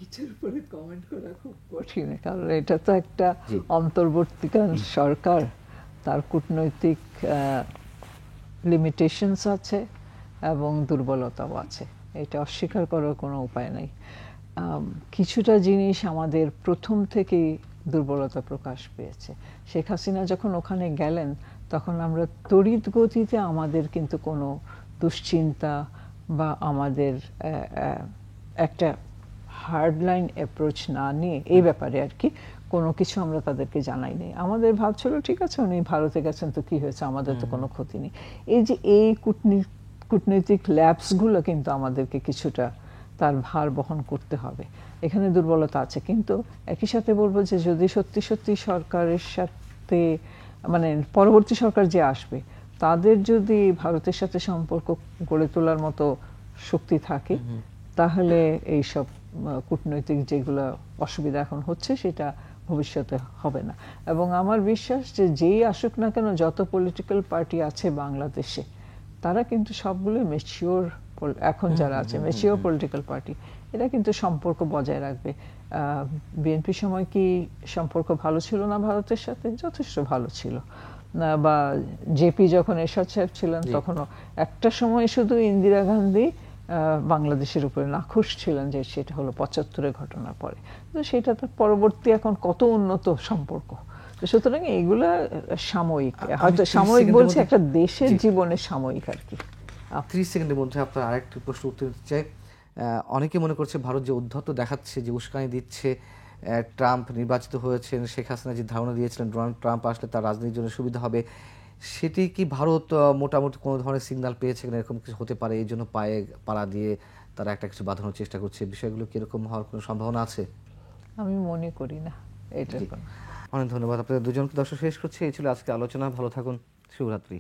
এটার উপরে কমেন্ট করা খুব কঠিন, কারণ এটা তো একটা অন্তর্বর্তীকালীন সরকার, তার কূটনৈতিক লিমিটেশনস আছে এবং দুর্বলতাও আছে, এটা অস্বীকার করার কোনো উপায় নাই। কিছুটা জিনিস আমাদের প্রথম থেকেই দুর্বলতা প্রকাশ পেয়েছে। শেখ হাসিনা যখন ওখানে গেলেন, তখন আমরা তড়িৎ গতিতে আমাদের কিন্তু কোনো দুশ্চিন্তা বা আমাদের একটা হার্ডলাইন অ্যাপ্রোচ না নিয়ে এই ব্যাপারে আর কি কোনো কিছু আমরা তাদেরকে জানাই নাই। আমাদের ভাবছিল ঠিক আছে, উনি ভারতে গেছেন তো কি হয়েছে, আমাদের তো কোনো ক্ষতি নেই। এই যে এই কূটনৈতিক ল্যাবসগুলো কিন্তু আমাদেরকে কিছুটা তার ভার বহন করতে হবে। এখানে দুর্বলতা আছে, কিন্তু একই সাথে বলবো যে যদি সত্যি সত্যি সরকারের সাথে মানে পরবর্তী সরকার যে আসবে তাদের যদি ভারতের সাথে সম্পর্ক গড়ে তোলার মতো শক্তি থাকে, তাহলে এইসব কূটনৈতিক যেগুলো অসুবিধা এখন হচ্ছে সেটা ভবিষ্যতে হবে না। এবং আমার বিশ্বাস যে যেই আসুক না কেন, যত পলিটিক্যাল পার্টি আছে বাংলাদেশে, তারা কিন্তু সবগুলো ম্যাচিওর, এখন যারা আছে ম্যাচিওর পলিটিক্যাল পার্টি, এরা কিন্তু সম্পর্ক বজায় রাখবে। বিএনপির সময় কি সম্পর্ক ভালো ছিল না ভারতের সাথে? যথেষ্ট ভালো ছিল। বা জেপি যখন এরশাদ সাহেব ছিলেন তখনও একটা সময় শুধু ইন্দিরা গান্ধী বাংলাদেশের উপরে নাখুশ ছিলেন, যে সেটা হলো 75-এর ঘটনার পরে। তো সেটা তো পরবর্তী এখন কত উন্নত সম্পর্ক। তো সুতরাং এগুলা সাময়িক, হয়তো সাময়িক বলছে একটা দেশের জীবনে সাময়িক আর কি। 30 সেকেন্ডের মধ্যে আপনার আরেকটি প্রশ্ন উত্তর দিতে চাই। অনেকে মনে করছে ভারত যে উদ্ধত্ত দেখাচ্ছে, যে উস্কানি দিচ্ছে, ট্রাম্প নির্বাচিত হয়েছেন, শেখ হাসিনা যে ধারণা দিয়েছিলেন ডোনাল্ড ট্রাম্প আসলে তার রাজনীতির জন্য সুবিধা হবে, সেটি কি ভারত মোটামুটি কোনো ধরনের সিগন্যাল পেয়েছে কিনা, এরকম কিছু হতে পারে, এই জন্য পায়ে পাড়া দিয়ে তারা একটা কিছু বাঁধানোর চেষ্টা করছে? বিষয়গুলো কিরকম হওয়ার কোনো সম্ভাবনা আছে? আমি মনে করি না এটা। অনেক ধন্যবাদ আপনাদের দুজনকে। দর্শক শেষ করছি, এই ছিল আজকে আলোচনা। ভালো থাকুন, শুভরাত্রি।